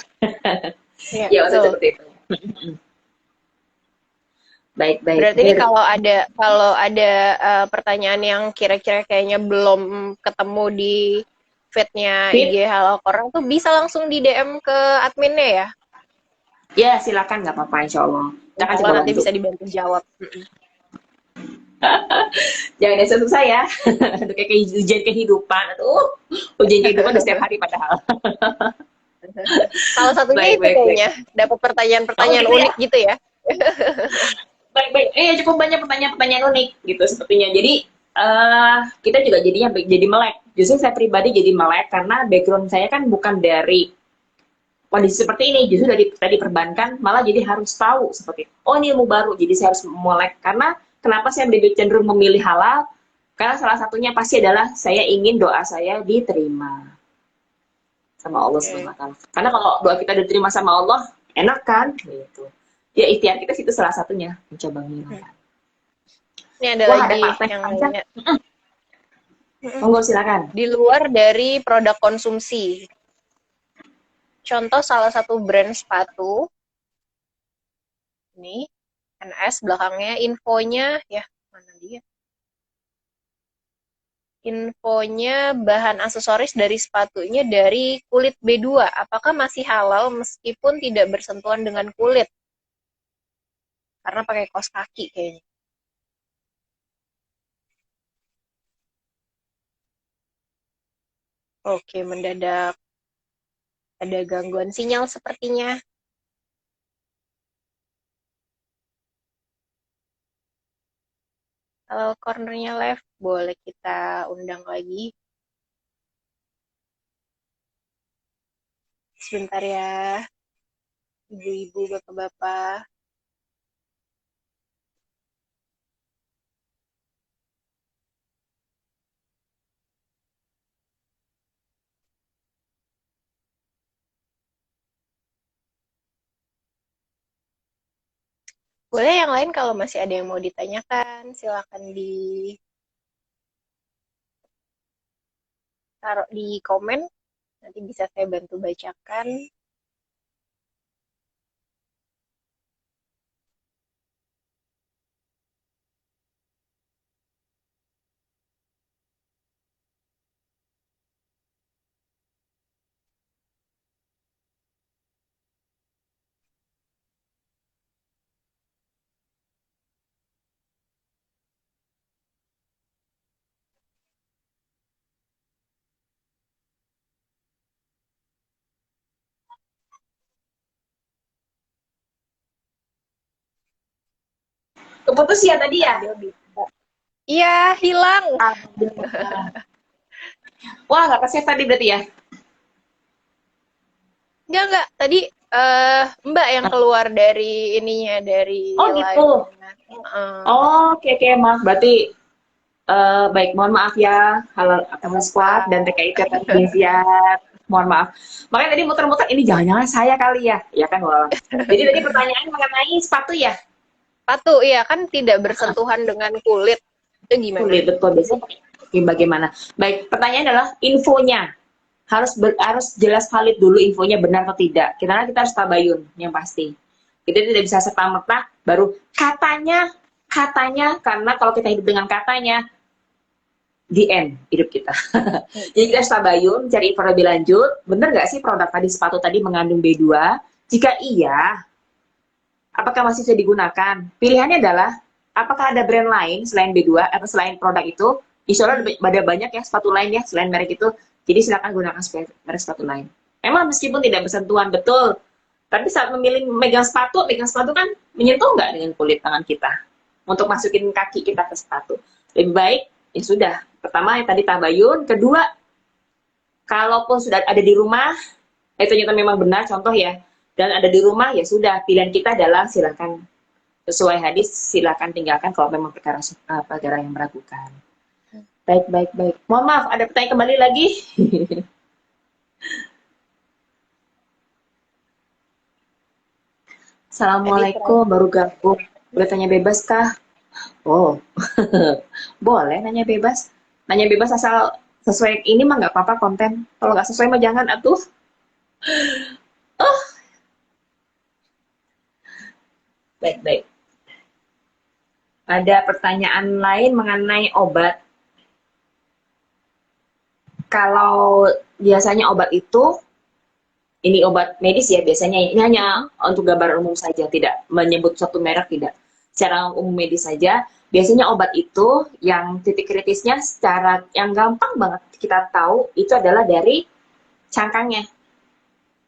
Iya, Ya udah betul. seperti itu. Baik baik. Berarti ini kalau ada pertanyaan yang kira-kira kayaknya belum ketemu di feed-nya IG Fit, Halal Korang tuh bisa langsung di DM ke adminnya ya. ya silakan nggak apa-apa Insya Allah. Kita akan Insya Allah coba nanti bantu. bisa dibantu jawab. Jangan yang susah ya. Untuk kayak ujian kehidupan. Aduh, ujian kehidupan di setiap hari padahal. Salah satunya Baik itu baik baik. kayaknya dapat Oh pertanyaan-pertanyaan gitu ya. unik gitu ya. Baik baik. Cukup banyak pertanyaan-pertanyaan unik gitu sepertinya. Jadi kita juga jadinya jadi melek. Justru saya pribadi jadi melek karena background saya kan bukan dari kondisi seperti ini. Justru dari tadi perbankan malah jadi harus tahu seperti oh ini ilmu baru. Jadi saya harus melek karena kenapa saya lebih cenderung memilih halal? Karena salah satunya pasti adalah saya ingin doa saya diterima sama Allah Oke. SWT. Karena kalau doa kita diterima sama Allah, enak kan? Gitu. Ya ikhtiar kita itu salah satunya mencoba menghilangkan. Ini ada Wah ada lagi Pak Teh yang Panca. nanya. Monggo silakan. Di luar dari produk konsumsi, contoh salah satu brand sepatu, ini NS belakangnya infonya, ya mana dia? Infonya bahan aksesoris dari sepatunya dari kulit B2. Apakah masih halal meskipun tidak bersentuhan dengan kulit? Karena pakai kaos kaki kayaknya. Oke, mendadak ada gangguan sinyal sepertinya. Kalau cornernya left, boleh kita undang lagi. Sebentar ya, ibu-ibu, bapak-bapak. Boleh yang lain kalau masih ada yang mau ditanyakan, silakan ditaruh di komen. Nanti bisa saya bantu bacakan. Keputus ya tadi ya? Sambil bisa. Iya, hilang. Alhamdulillah. Wah, nggak ke save tadi berarti ya? Enggak. Tadi Mbak yang keluar dari ininya, dari Oh gitu. live-nya. Oh, oke oke, maaf. Berarti baik, mohon maaf ya, halo teman squad dan TKI Viat. Mohon maaf. Makanya tadi muter-muter ini jangan-jangan saya kali ya. Ya kan, wah. Jadi tadi pertanyaan mengenai sepatu ya? Sepatu, iya kan tidak bersentuhan dengan kulit. Itu gimana? Kulit, betul. Biasanya bagaimana? Baik, pertanyaan adalah infonya. Harus jelas valid dulu infonya benar atau tidak. Kita harus tabayun yang pasti. Kita tidak bisa serta-merta baru katanya karena kalau kita hidup dengan katanya the end hidup kita. Jadi kita harus tabayun, cari info lebih lanjut. Bener nggak sih produk tadi sepatu tadi mengandung B2? Jika iya, apakah masih bisa digunakan? Pilihannya adalah apakah ada brand lain selain B2 atau selain produk itu? Insya Allah ada banyak ya sepatu lain ya selain merek itu. Jadi silakan gunakan merek sepatu lain. Emang meskipun tidak bersentuhan betul, tapi saat memilih megang sepatu kan menyentuh nggak dengan kulit tangan kita untuk masukin kaki kita ke sepatu. Lebih baik ya sudah. Pertama yang tadi tabayun, kedua kalaupun sudah ada di rumah, itu ternyata memang benar contoh ya, dan ada di rumah ya sudah pilihan kita adalah silakan sesuai hadis silakan tinggalkan kalau memang perkara yang meragukan. Baik. Mohon maaf, ada pertanyaan kembali lagi. Assalamualaikum, baru gabung. Boleh tanya bebas kah? Oh, boleh nanya bebas. Nanya bebas asal sesuai ini mah nggak apa-apa konten. Kalau nggak sesuai mah jangan atuh. Oh, baik. Ada pertanyaan lain mengenai obat. Kalau biasanya obat itu, ini obat medis ya biasanya, ini hanya untuk gambaran umum saja, tidak menyebut suatu merek, tidak. Secara umum medis saja, biasanya obat itu yang titik kritisnya secara yang gampang banget kita tahu itu adalah dari cangkangnya.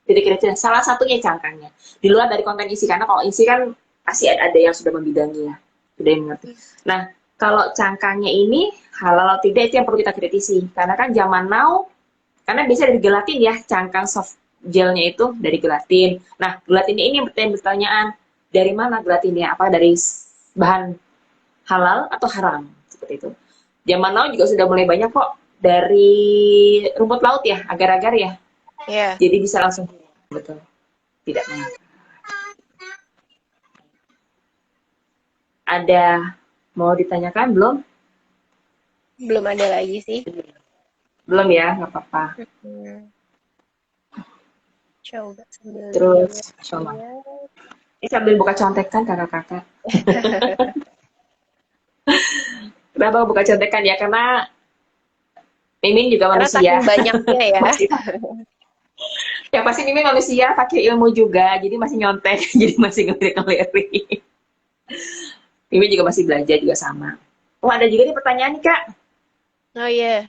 Titik kritisnya, salah satunya cangkangnya. Di luar dari konten isi, karena kalau isi kan pasti ada yang sudah membidangi ya, sudah yang mengerti. Nah, kalau cangkangnya ini halal atau tidak itu yang perlu kita kritisi. Karena kan zaman now, karena bisa dari gelatin ya, cangkang soft gelnya itu dari gelatin. Nah, gelatin ini yang pertanyaan, dari mana gelatinnya? Apa dari bahan halal atau haram? Seperti itu. Zaman now juga sudah mulai banyak kok dari rumput laut ya, agar-agar ya. Yeah. Jadi bisa langsung, betul. Tidak mengapa. Ada mau ditanyakan belum? Belum ada lagi sih. Belum ya, nggak apa-apa. Coba sambil Terus, coba. Ini sambil buka contekan kakak-kakak. Kenapa buka contekan ya? Karena Mimin juga Karena manusia. saking banyaknya ya. Masih, yang pasti Mimin manusia, pakai ilmu juga, jadi masih nyontek, jadi masih ngelirik-ngelirik. Mimin juga masih belajar juga sama. Oh, ada juga nih pertanyaan nih, Kak. Oh iya,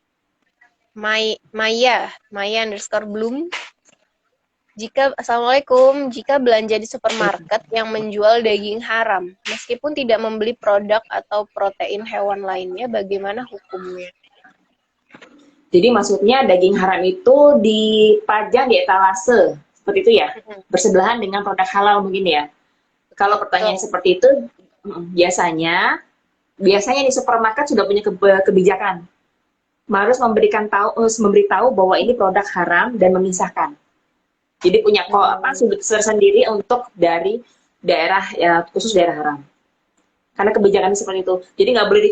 Maya underscore Bloom. Assalamualaikum, jika belanja di supermarket yang menjual daging haram, meskipun tidak membeli produk atau protein hewan lainnya, bagaimana hukumnya? Jadi maksudnya daging haram itu dipajang di etalase, seperti itu ya? Bersebelahan dengan produk halal mungkin ya? Kalau pertanyaan Betul. seperti itu, biasanya di supermarket sudah punya kebijakan. Harus memberitahu bahwa ini produk haram dan memisahkan. Jadi punya sudut tersendiri untuk dari daerah ya, khusus daerah haram. Karena kebijakan seperti itu. Jadi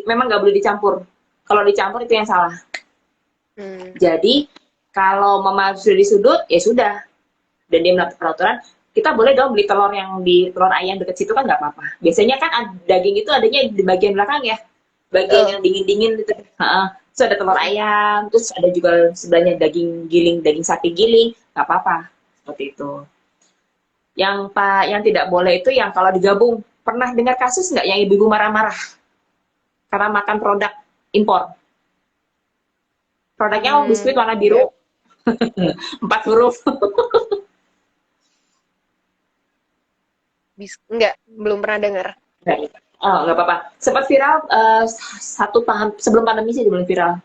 memang nggak boleh dicampur. Kalau dicampur itu yang salah. Jadi kalau mama sudah di sudut ya sudah. Dan dia melanggar peraturan, kita boleh dong beli telur yang di telur ayam dekat situ kan nggak apa-apa. Biasanya kan daging itu adanya di bagian belakang ya. Bagian yang dingin-dingin gitu. Terus ada telur ayam, terus ada juga sebelahnya daging giling, daging sapi giling, nggak apa-apa. Seperti itu. Yang tidak boleh itu yang kalau digabung. Pernah dengar kasus nggak yang ibu-ibu marah-marah karena makan produk impor? Produknya biskuit warna biru, 4 huruf. Enggak, belum pernah dengar. Oh, nggak apa-apa. Sempat viral sebelum pandemi sih belum viral.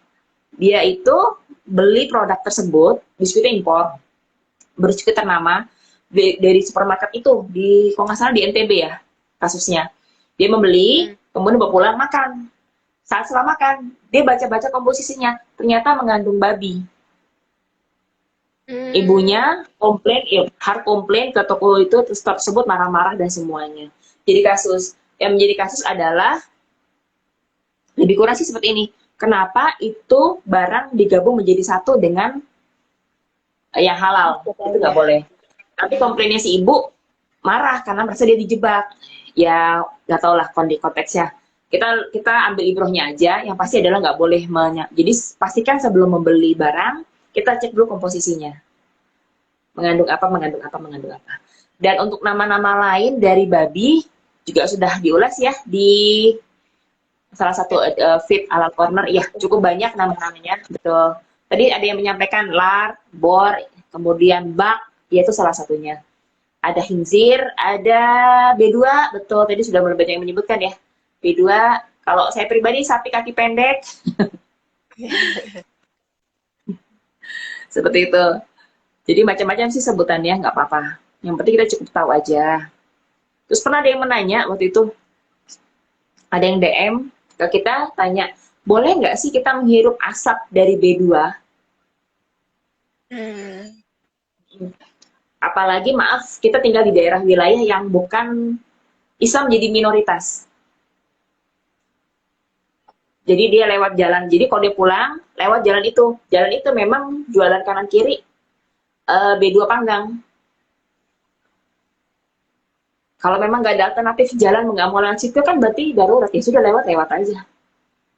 Dia itu beli produk tersebut, biskuitnya impor, biskuit ternama dari supermarket itu kalau nggak salah di NTB ya kasusnya. Dia membeli, kemudian bawa pulang makan. Saat setelah makan, dia baca-baca komposisinya, ternyata mengandung babi. Ibunya komplain ke toko itu tersebut marah-marah dan semuanya. Jadi yang menjadi kasus adalah lebih kurang sih seperti ini. Kenapa itu barang digabung menjadi satu dengan yang halal? Itu nggak boleh. Tapi komplainnya si ibu marah karena merasa dia dijebak. Ya nggak tau lah konteksnya. Kita ambil ibrohnya aja. Yang pasti adalah nggak boleh jadi pastikan sebelum membeli barang kita cek dulu komposisinya. Mengandung apa. Dan untuk nama-nama lain dari babi juga sudah diulas ya di salah satu feed Halal Corner. Ya, cukup banyak nama-namanya, betul. Tadi ada yang menyampaikan lar, bor, kemudian bak, yaitu salah satunya. Ada hinzir, ada B2, betul. Tadi sudah mulai banyak yang menyebutkan ya. B2, kalau saya pribadi sapi kaki pendek. Seperti itu. Jadi macam-macam sih sebutannya, nggak apa-apa. Yang penting kita cukup tahu aja. Terus pernah ada yang menanya waktu itu, ada yang DM ke kita, tanya, boleh nggak sih kita menghirup asap dari B2? Apalagi maaf, kita tinggal di daerah wilayah yang bukan Islam jadi minoritas. Jadi dia lewat jalan. Jadi kalau dia pulang, lewat jalan itu. Jalan itu memang jualan kanan kiri B2 panggang. Kalau memang nggak ada alternatif jalan nggak mau lewat situ kan berarti darurat ya sudah lewat aja.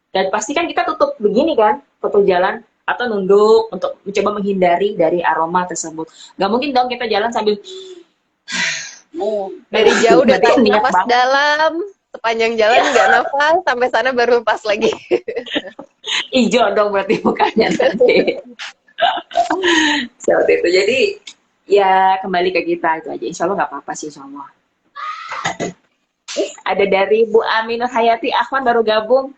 Dan pasti kan kita tutup begini kan, tutup jalan atau nunduk untuk mencoba menghindari dari aroma tersebut. Nggak mungkin dong kita jalan sambil dari jauh udah tarik nafas dalam, sepanjang jalan nggak nafas, sampai sana baru lepas lagi. Ijo dong berarti mukanya nanti. Seperti itu. Jadi ya kembali ke kita itu aja. Insya Allah nggak apa-apa sih insya Allah. Ada dari Bu Aminur Hayati Ahwan baru gabung.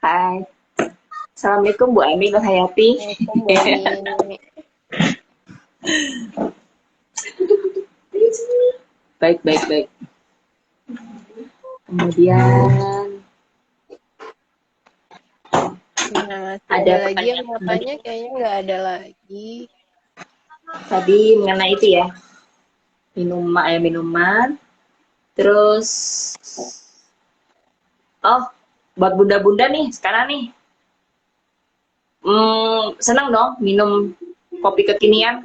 Hai. Assalamualaikum Bu Aminur Hayati. Baik. Kemudian ada lagi yang mau tanya, kayaknya nggak ada lagi. Tadi mengenai itu ya, minuman. Terus, buat bunda-bunda nih sekarang nih, senang dong minum kopi kekinian.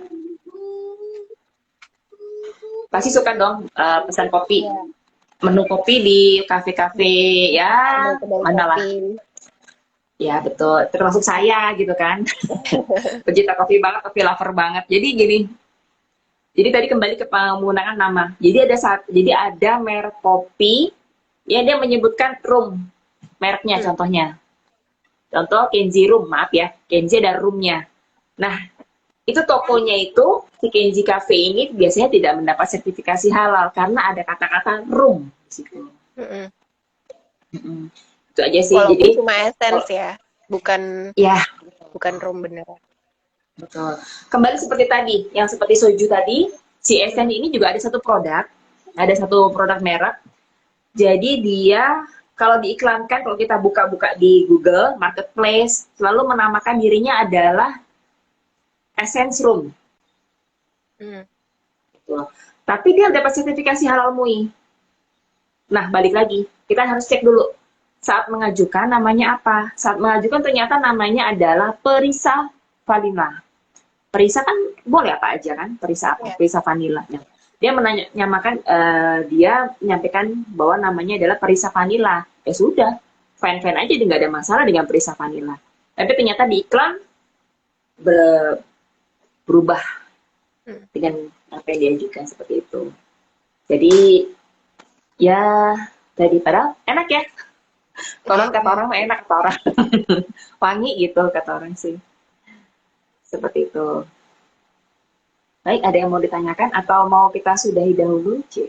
Pasti suka dong pesan kopi. Menu kopi di kafe-kafe ya mana lah. Ya betul, termasuk saya gitu kan. Pecinta kopi banget, kopi lover banget. Jadi gini, jadi tadi kembali ke penggunaan nama. Jadi ada merek kopi, ya dia menyebutkan room, mereknya Hmm. contohnya. Contoh Kenzi Room, maaf ya, Kenzi ada roomnya. Nah, itu tokonya itu, si Kenzi Cafe ini biasanya tidak mendapat sertifikasi halal karena ada kata-kata room di situ. Mm-mm. Mm-mm. Itu aja sih. Walaupun Jadi, cuma kalau essence ya, bukan ya bukan room beneran. betul. Kembali seperti tadi, yang seperti soju tadi, si Hmm. Essence ini juga ada satu produk merek. Jadi dia kalau diiklankan, kalau kita buka-buka di Google Marketplace, selalu menamakan dirinya adalah Essence Room. Hmm. Gitu. Tapi dia dapat sertifikasi halal MUI. Nah, balik lagi, kita harus cek dulu. Saat mengajukan namanya apa? Saat mengajukan ternyata namanya adalah Perisa Vanilla. Perisa kan boleh apa aja kan? Perisa apa? Ya. Perisa Vanilla. Nah, dia dia menyampaikan bahwa namanya adalah Perisa Vanilla. Ya sudah, fine-fine aja, nggak ada masalah dengan Perisa Vanilla. Tapi ternyata di iklan berubah Hmm. dengan apa yang diajukan seperti itu. Jadi ya daripada enak ya. Konon kata orang mah enak kata orang. Wangi gitu kata orang sih. Seperti itu. Baik, ada yang mau ditanyakan atau mau kita sudahi dahulu, Ci?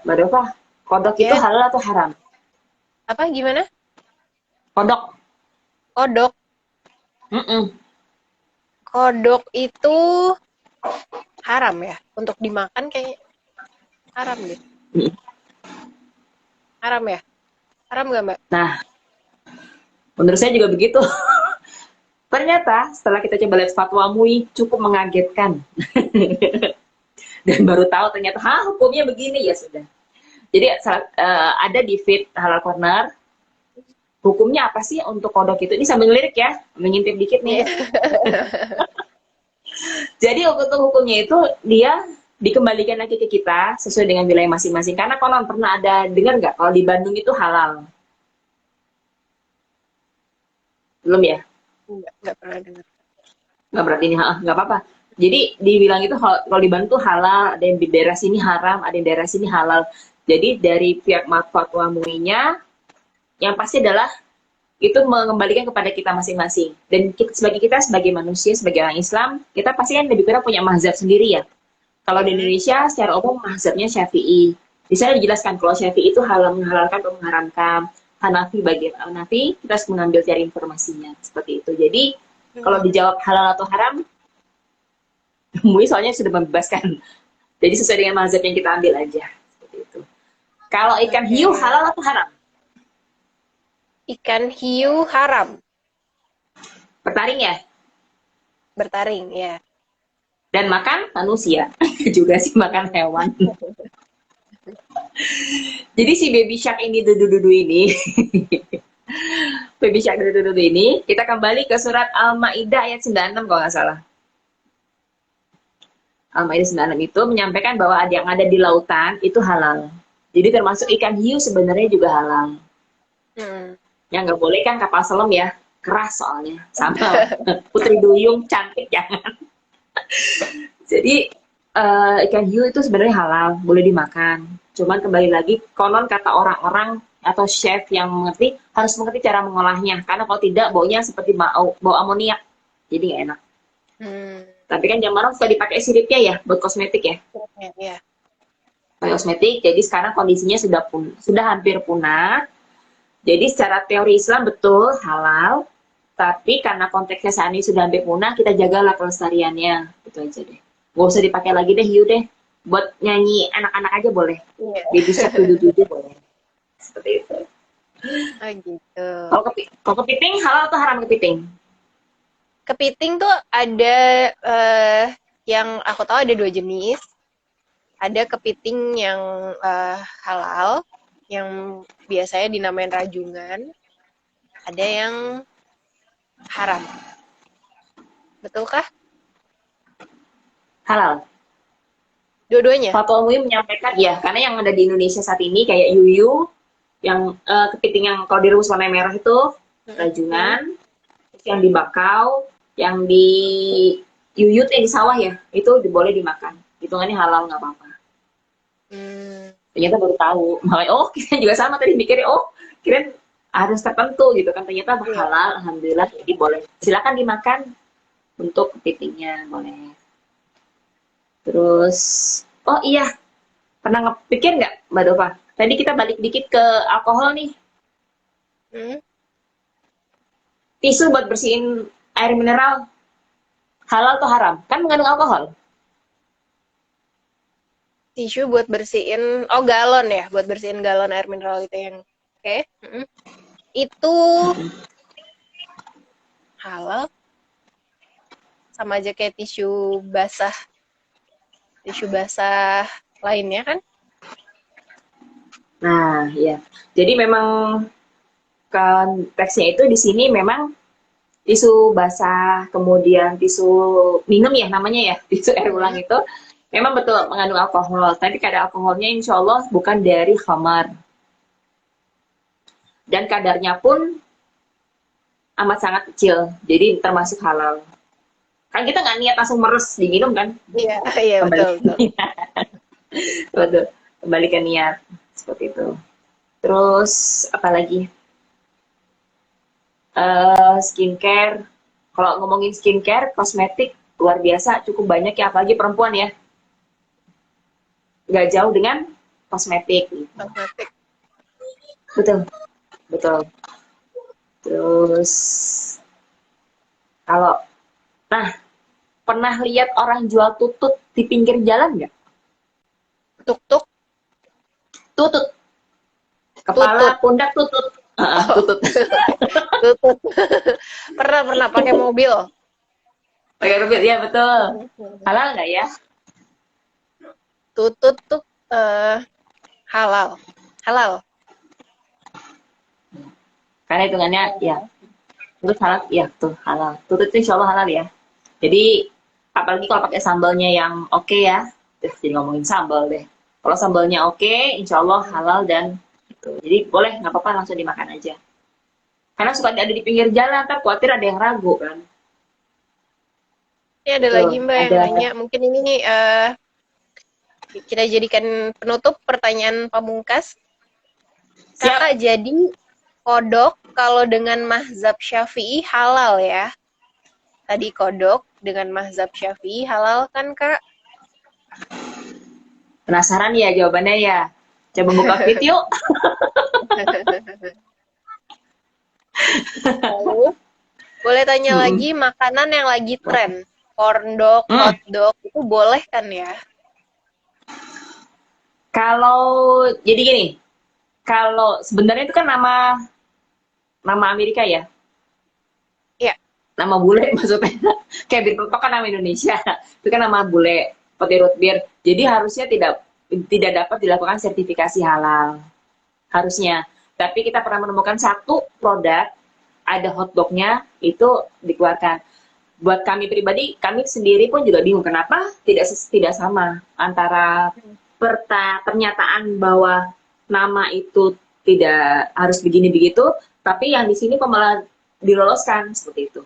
Mbak Dova, kodok itu Ya, halal atau haram? apa gimana? Kodok. Kodok. Mm-mm. Kodok itu haram ya. Untuk dimakan kayak haram deh. Haram ya? Haram nggak, Mbak? Nah, menurut saya juga begitu. Ternyata setelah kita coba lihat fatwa MUI cukup mengagetkan. Dan baru tahu ternyata, hukumnya begini, ya sudah. Jadi ada di feed Halal Corner, hukumnya apa sih untuk kodok itu? Ini sambil lirik ya, mengintip dikit nih. Iya. Jadi untuk hukumnya itu dia dikembalikan lagi ke kita sesuai dengan wilayah masing-masing. Karena konon pernah ada dengar nggak kalau di Bandung itu halal? Belum ya? Nggak pernah dengar. Nggak berarti ini nggak apa-apa. Jadi dibilang itu kalau di Bandung tuh halal, ada yang di daerah sini haram, ada yang daerah sini halal. Jadi dari pihak fatwa MUI-nya yang pasti adalah itu mengembalikan kepada kita masing-masing. Dan sebagai manusia, sebagai orang Islam, kita pasti kan lebih kurang punya mazhab sendiri ya. Kalau di Hmm. Indonesia secara umum mazhabnya Syafi'i. Di sana dijelaskan kalau Syafi'i itu halal menghalalkan atau mengharamkan. Hanafi bagian Hanafi kita harus mengambil cari informasinya seperti itu. Jadi kalau Hmm. dijawab halal atau haram, MUI soalnya sudah membebaskan. Jadi sesuai dengan mazhab yang kita ambil aja seperti itu. Kalau ikan hiu Oke. halal atau haram? Ikan hiu haram. Bertaring ya. Bertaring, ya. Dan makan manusia juga sih, makan hewan. Jadi si baby shark ini dudu-dudu ini baby shark dudu-dudu ini, kita kembali ke surat Al-Maidah ayat 96 kalau nggak salah. Al-Maidah 96 itu menyampaikan bahwa ada yang ada di lautan itu halal. Jadi termasuk ikan hiu sebenarnya juga halal. Hmm. Yang nggak boleh kan kapal selam ya, keras soalnya. Sama Putri Duyung cantik jangan. Jadi ikan hiu itu sebenarnya halal, boleh dimakan. Cuman kembali lagi, konon kata orang-orang atau chef yang mengerti harus mengerti cara mengolahnya. Karena kalau tidak, baunya seperti bau amoniak. Jadi nggak enak. Hmm. Tapi kan zaman orang suka dipakai siripnya ya, buat kosmetik ya. Ya, ya. Pakai kosmetik, jadi sekarang kondisinya sudah hampir punah. Jadi secara teori Islam betul halal, tapi karena konteksnya saat ini sudah hampir punah, kita jagalah kelestariannya. Itu aja deh. Gak usah dipakai lagi deh hiu deh. Buat nyanyi anak-anak aja boleh. Iya. Baby shark dudu-dudu boleh. Seperti itu. Oh, gitu. Kalau kepiting halal atau haram kepiting? Kepiting tuh ada yang aku tahu ada 2 jenis. Ada kepiting yang halal, yang biasanya dinamain rajungan. Ada yang haram. Betulkah? Halal. Dua-duanya? Fatwa MUI menyampaikan ya, karena yang ada di Indonesia saat ini kayak yuyu, Yang kepiting yang kalau direbus warna merah itu Hmm. rajungan, terus yang dibakau, yang di yuyut di sawah ya, itu boleh dimakan. Hitungannya halal nggak apa-apa. Hmm. Ternyata baru tahu. Makanya oh kita juga sama tadi mikirnya oh kirain harus tertentu gitu kan, ternyata Iya. halal alhamdulillah jadi boleh. Silakan dimakan untuk kepitingnya boleh. Terus oh iya, pernah ngepikir nggak Mbak Dova? Tadi kita balik dikit ke alkohol nih. Hmm. Tisu buat bersihin air mineral halal atau haram? Kan mengandung alkohol. Tisu buat bersihin, oh galon ya, buat bersihin galon air mineral itu yang, oke. Hmm. Itu halal, sama aja kayak tisu basah lainnya kan? Nah, ya. Jadi memang konteksnya itu di sini memang tisu basah, kemudian tisu minum ya namanya ya, tisu air ulang Hmm. itu memang betul mengandung alkohol. Tapi kadar alkoholnya insya Allah bukan dari khamar. Dan kadarnya pun amat sangat kecil, jadi termasuk halal. Kan kita nggak niat langsung meres diminum kan? Iya, iya Kembali, betul betul. betul. Kembali ke niat seperti itu. Terus apalagi skincare. Kalau ngomongin skincare, kosmetik luar biasa, cukup banyak ya, apalagi perempuan ya. Nggak jauh dengan kosmetik. Kosmetik. Betul, betul. Terus kalau, nah, pernah lihat orang jual tutut di pinggir jalan nggak? Tuk-tuk, Tutut, kepala, tutut. pundak, tutut. Oh, Tutut. tutut. Pernah pakai mobil. Pakai rubit, ya betul. Halal nggak ya? Tutut tuh eh, halal. Halal. Karena hitungannya ya, tutut halal, ya tuh halal. Tutut itu insya Allah halal ya. Jadi apalagi kalau pakai sambalnya yang oke ya. Jadi ngomongin sambal deh. Kalau sambalnya oke, insya Allah halal dan itu. Jadi boleh nggak apa-apa langsung dimakan aja. Karena suka ada di pinggir jalan, ntar khawatir ada yang ragu kan. Ini ada lagi Betul. Mbak yang Ada. nanya. Mungkin ini kita jadikan penutup pertanyaan pamungkas. Siap. Kak, jadi kodok kalau dengan mazhab Syafi'i halal ya? Tadi kodok dengan mazhab Syafi'i halal kan Kak? Penasaran ya jawabannya ya? Coba buka fit yuk. Lalu, boleh tanya lagi makanan yang lagi tren. Corn dog, Hmm. hot dog, itu boleh kan ya? Kalau jadi gini, kalau sebenarnya itu kan nama nama Amerika ya, Iya. nama bule maksudnya. Kayak bir peletok kan nama Indonesia, itu kan nama bule, peti root beer. Jadi harusnya tidak dapat dilakukan sertifikasi halal, harusnya. Tapi kita pernah menemukan satu produk ada hotdognya itu dikeluarkan. Buat kami pribadi, kami sendiri pun juga bingung kenapa tidak sama antara pernyataan bahwa nama itu tidak harus begini begitu, tapi yang di sini malah diloloskan seperti itu.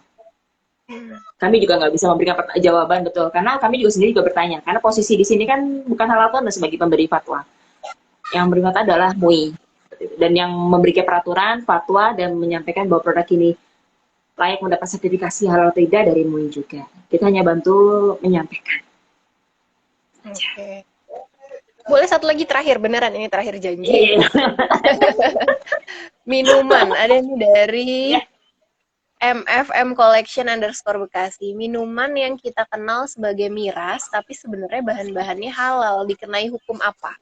Kami juga nggak bisa memberikan jawaban betul, karena kami juga sendiri juga bertanya, karena posisi di sini kan bukan halal kan sebagai pemberi fatwa. Yang memberi fatwa adalah MUI, dan yang memberikan peraturan, fatwa, dan menyampaikan bahwa produk ini layak mendapat sertifikasi halal atau tidak dari MUI juga. Kita hanya bantu menyampaikan. Oke. Boleh satu lagi terakhir, beneran ini terakhir janji. Minuman, ada nih dari MFM Collection _ Bekasi. Minuman yang kita kenal sebagai miras, tapi sebenarnya bahan-bahannya halal, dikenai hukum apa?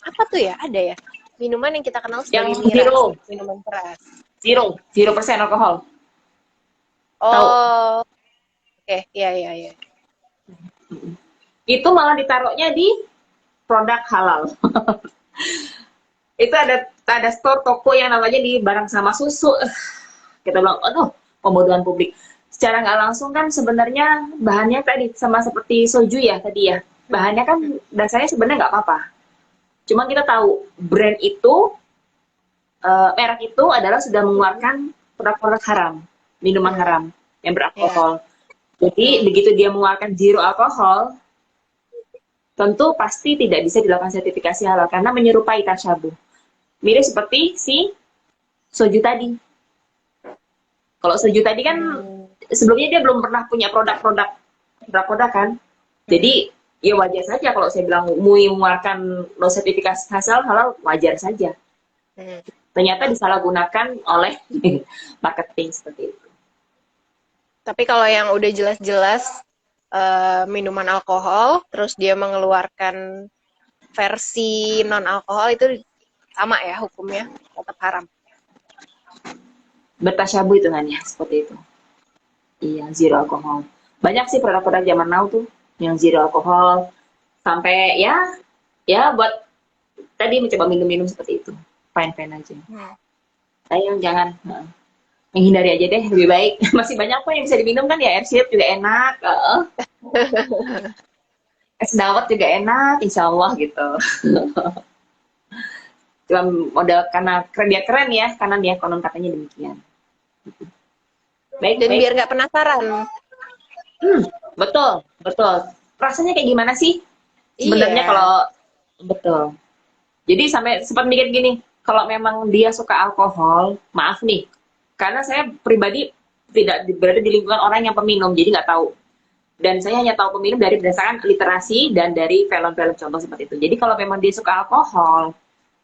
Apa tuh ya? Ada ya? Minuman yang kita kenal sebagai Yang miras, zero. minuman keras. 0% alkohol. Oh, oke, iya. Itu malah ditaruhnya di produk halal. Itu ada store toko yang namanya di barang sama susu. Kita bilang, aduh, pembodohan publik. Secara nggak langsung kan sebenarnya bahannya tadi sama seperti soju ya tadi ya. Bahannya kan dasarnya sebenarnya nggak apa-apa. Cuma kita tahu brand itu merek itu adalah sudah mengeluarkan produk-produk haram, minuman Hmm. haram yang Ya, beralkohol. Jadi betul. begitu dia mengeluarkan zero alkohol, tentu pasti tidak bisa dilakukan sertifikasi halal karena menyerupai tasyabuh. Mirip seperti si soju tadi. Kalau soju tadi kan Hmm. sebelumnya dia belum pernah punya produk-produk kan. Hmm. Jadi ya wajar saja kalau saya bilang MUI mengeluarkan no sertifikasi halal halal wajar saja. Hmm. Ternyata disalahgunakan oleh marketing seperti itu. Tapi kalau yang udah jelas-jelas minuman alkohol, terus dia mengeluarkan versi non alkohol itu sama ya hukumnya, tetap haram. Bertasyabuh hitungannya seperti itu. Iya, zero alkohol. Banyak sih produk-produk zaman now tuh yang zero alkohol sampai ya buat tadi mencoba minum-minum seperti itu. Fine-fine aja. Hmm. Sayang jangan menghindari aja deh lebih baik. Masih banyak kok yang bisa diminum kan ya, air sirup juga enak, es dawet juga enak, insya Allah gitu. Cuma modal karena keren dia keren ya, karena dia konon katanya demikian. Baik, Dan baik. biar nggak penasaran. Hmm, betul, betul. Rasanya kayak gimana sih? Sebenarnya Iya. kalau betul. Jadi sampai sempat mikir gini, kalau memang dia suka alkohol, maaf nih, karena saya pribadi tidak berada di lingkungan orang yang peminum, jadi nggak tahu. Dan saya hanya tahu peminum dari berdasarkan literasi dan dari film-film contoh seperti itu. Jadi kalau memang dia suka alkohol,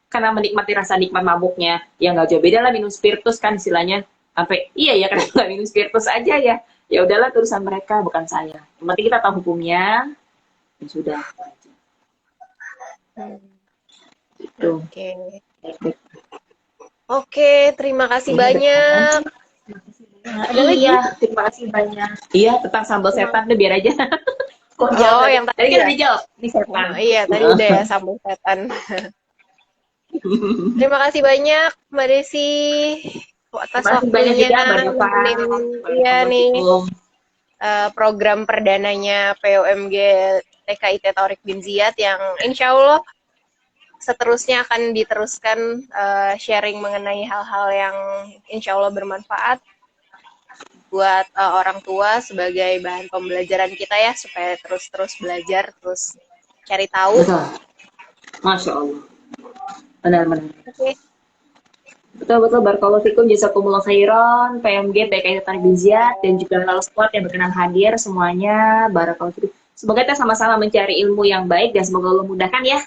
karena menikmati rasa nikmat mabuknya, ya nggak jauh beda lah minum spiritus kan istilahnya. Sampai iya ya karena nggak minum spiritus aja ya. Ya udahlah itu urusan mereka bukan saya. Yang penting kita tahu hukumnya, ya sudah. Hmm. Itu. Oke. Baik-baik. Oke, terima kasih Kayaknya udah kelar banyak. sih. Nah, Ada lagi? iya, terima kasih banyak. Iya, tentang sambal Terima- setan tuh biar aja. Kok jawab Oh, tadi? yang Tadi tadi kan ya? udah dijawab, ini setan. Oh, iya, tadi udah ya sambung setan. Terima kasih banyak Mbak Desi atas Terima kasih banyak waktunya juga Mbak Deva. nemenin iya Barakallahu nih fikum. program perdananya POMG TKIT Taurik bin Ziyad yang insya Allah seterusnya akan diteruskan sharing mengenai hal-hal yang insya Allah bermanfaat buat orang tua sebagai bahan pembelajaran kita ya supaya terus-terus belajar terus cari tahu. Betul. Masya Allah. Benar-benar. Oke, Betul-betul barakallahu fikum jazakumullah khairan PMG TKI Tarik Biziat dan juga Lal Squad yang berkenan hadir semuanya barakallahu fikum. Semoga kita sama-sama mencari ilmu yang baik dan semoga Allah mudahkan ya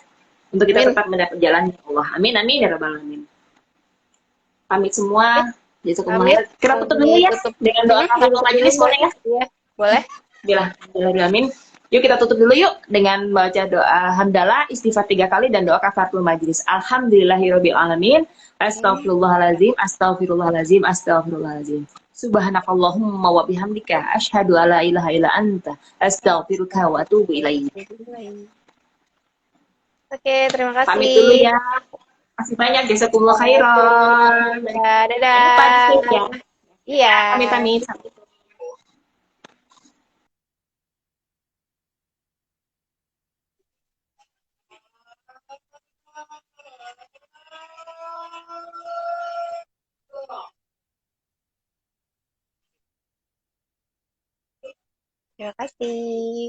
untuk kita amin. tetap mendapat jalan ya Allah. Amin amin ya rabbal alamin. Pamit Oke, semua. Jazakumullah pamit. khairan. Kita tutup dulu ya Ditutup. dengan doa kafatul Ditutup dulu majelis Mbak. boleh ya? Iya, boleh. Bila amin. Yuk kita tutup dulu yuk dengan baca doa hamdalah, istighfar 3 kali dan doa kafaratul majlis. Alhamdulillahirabbil alamin. Astagfirullahalazim, astagfirullahalazim, astagfirullahalazim. Subhanakallahumma wa bihamdika asyhadu alla ilaha illa anta astaghfiruka wa atubu ilaik. Oke, terima Pamit dulu kasih. ya. Masih banyak jazakumullah Oke, khairan. ya, Jangan lupa di dadah. save ya. Iya. Ya, pamit-pamit. Sampai Terima kasih.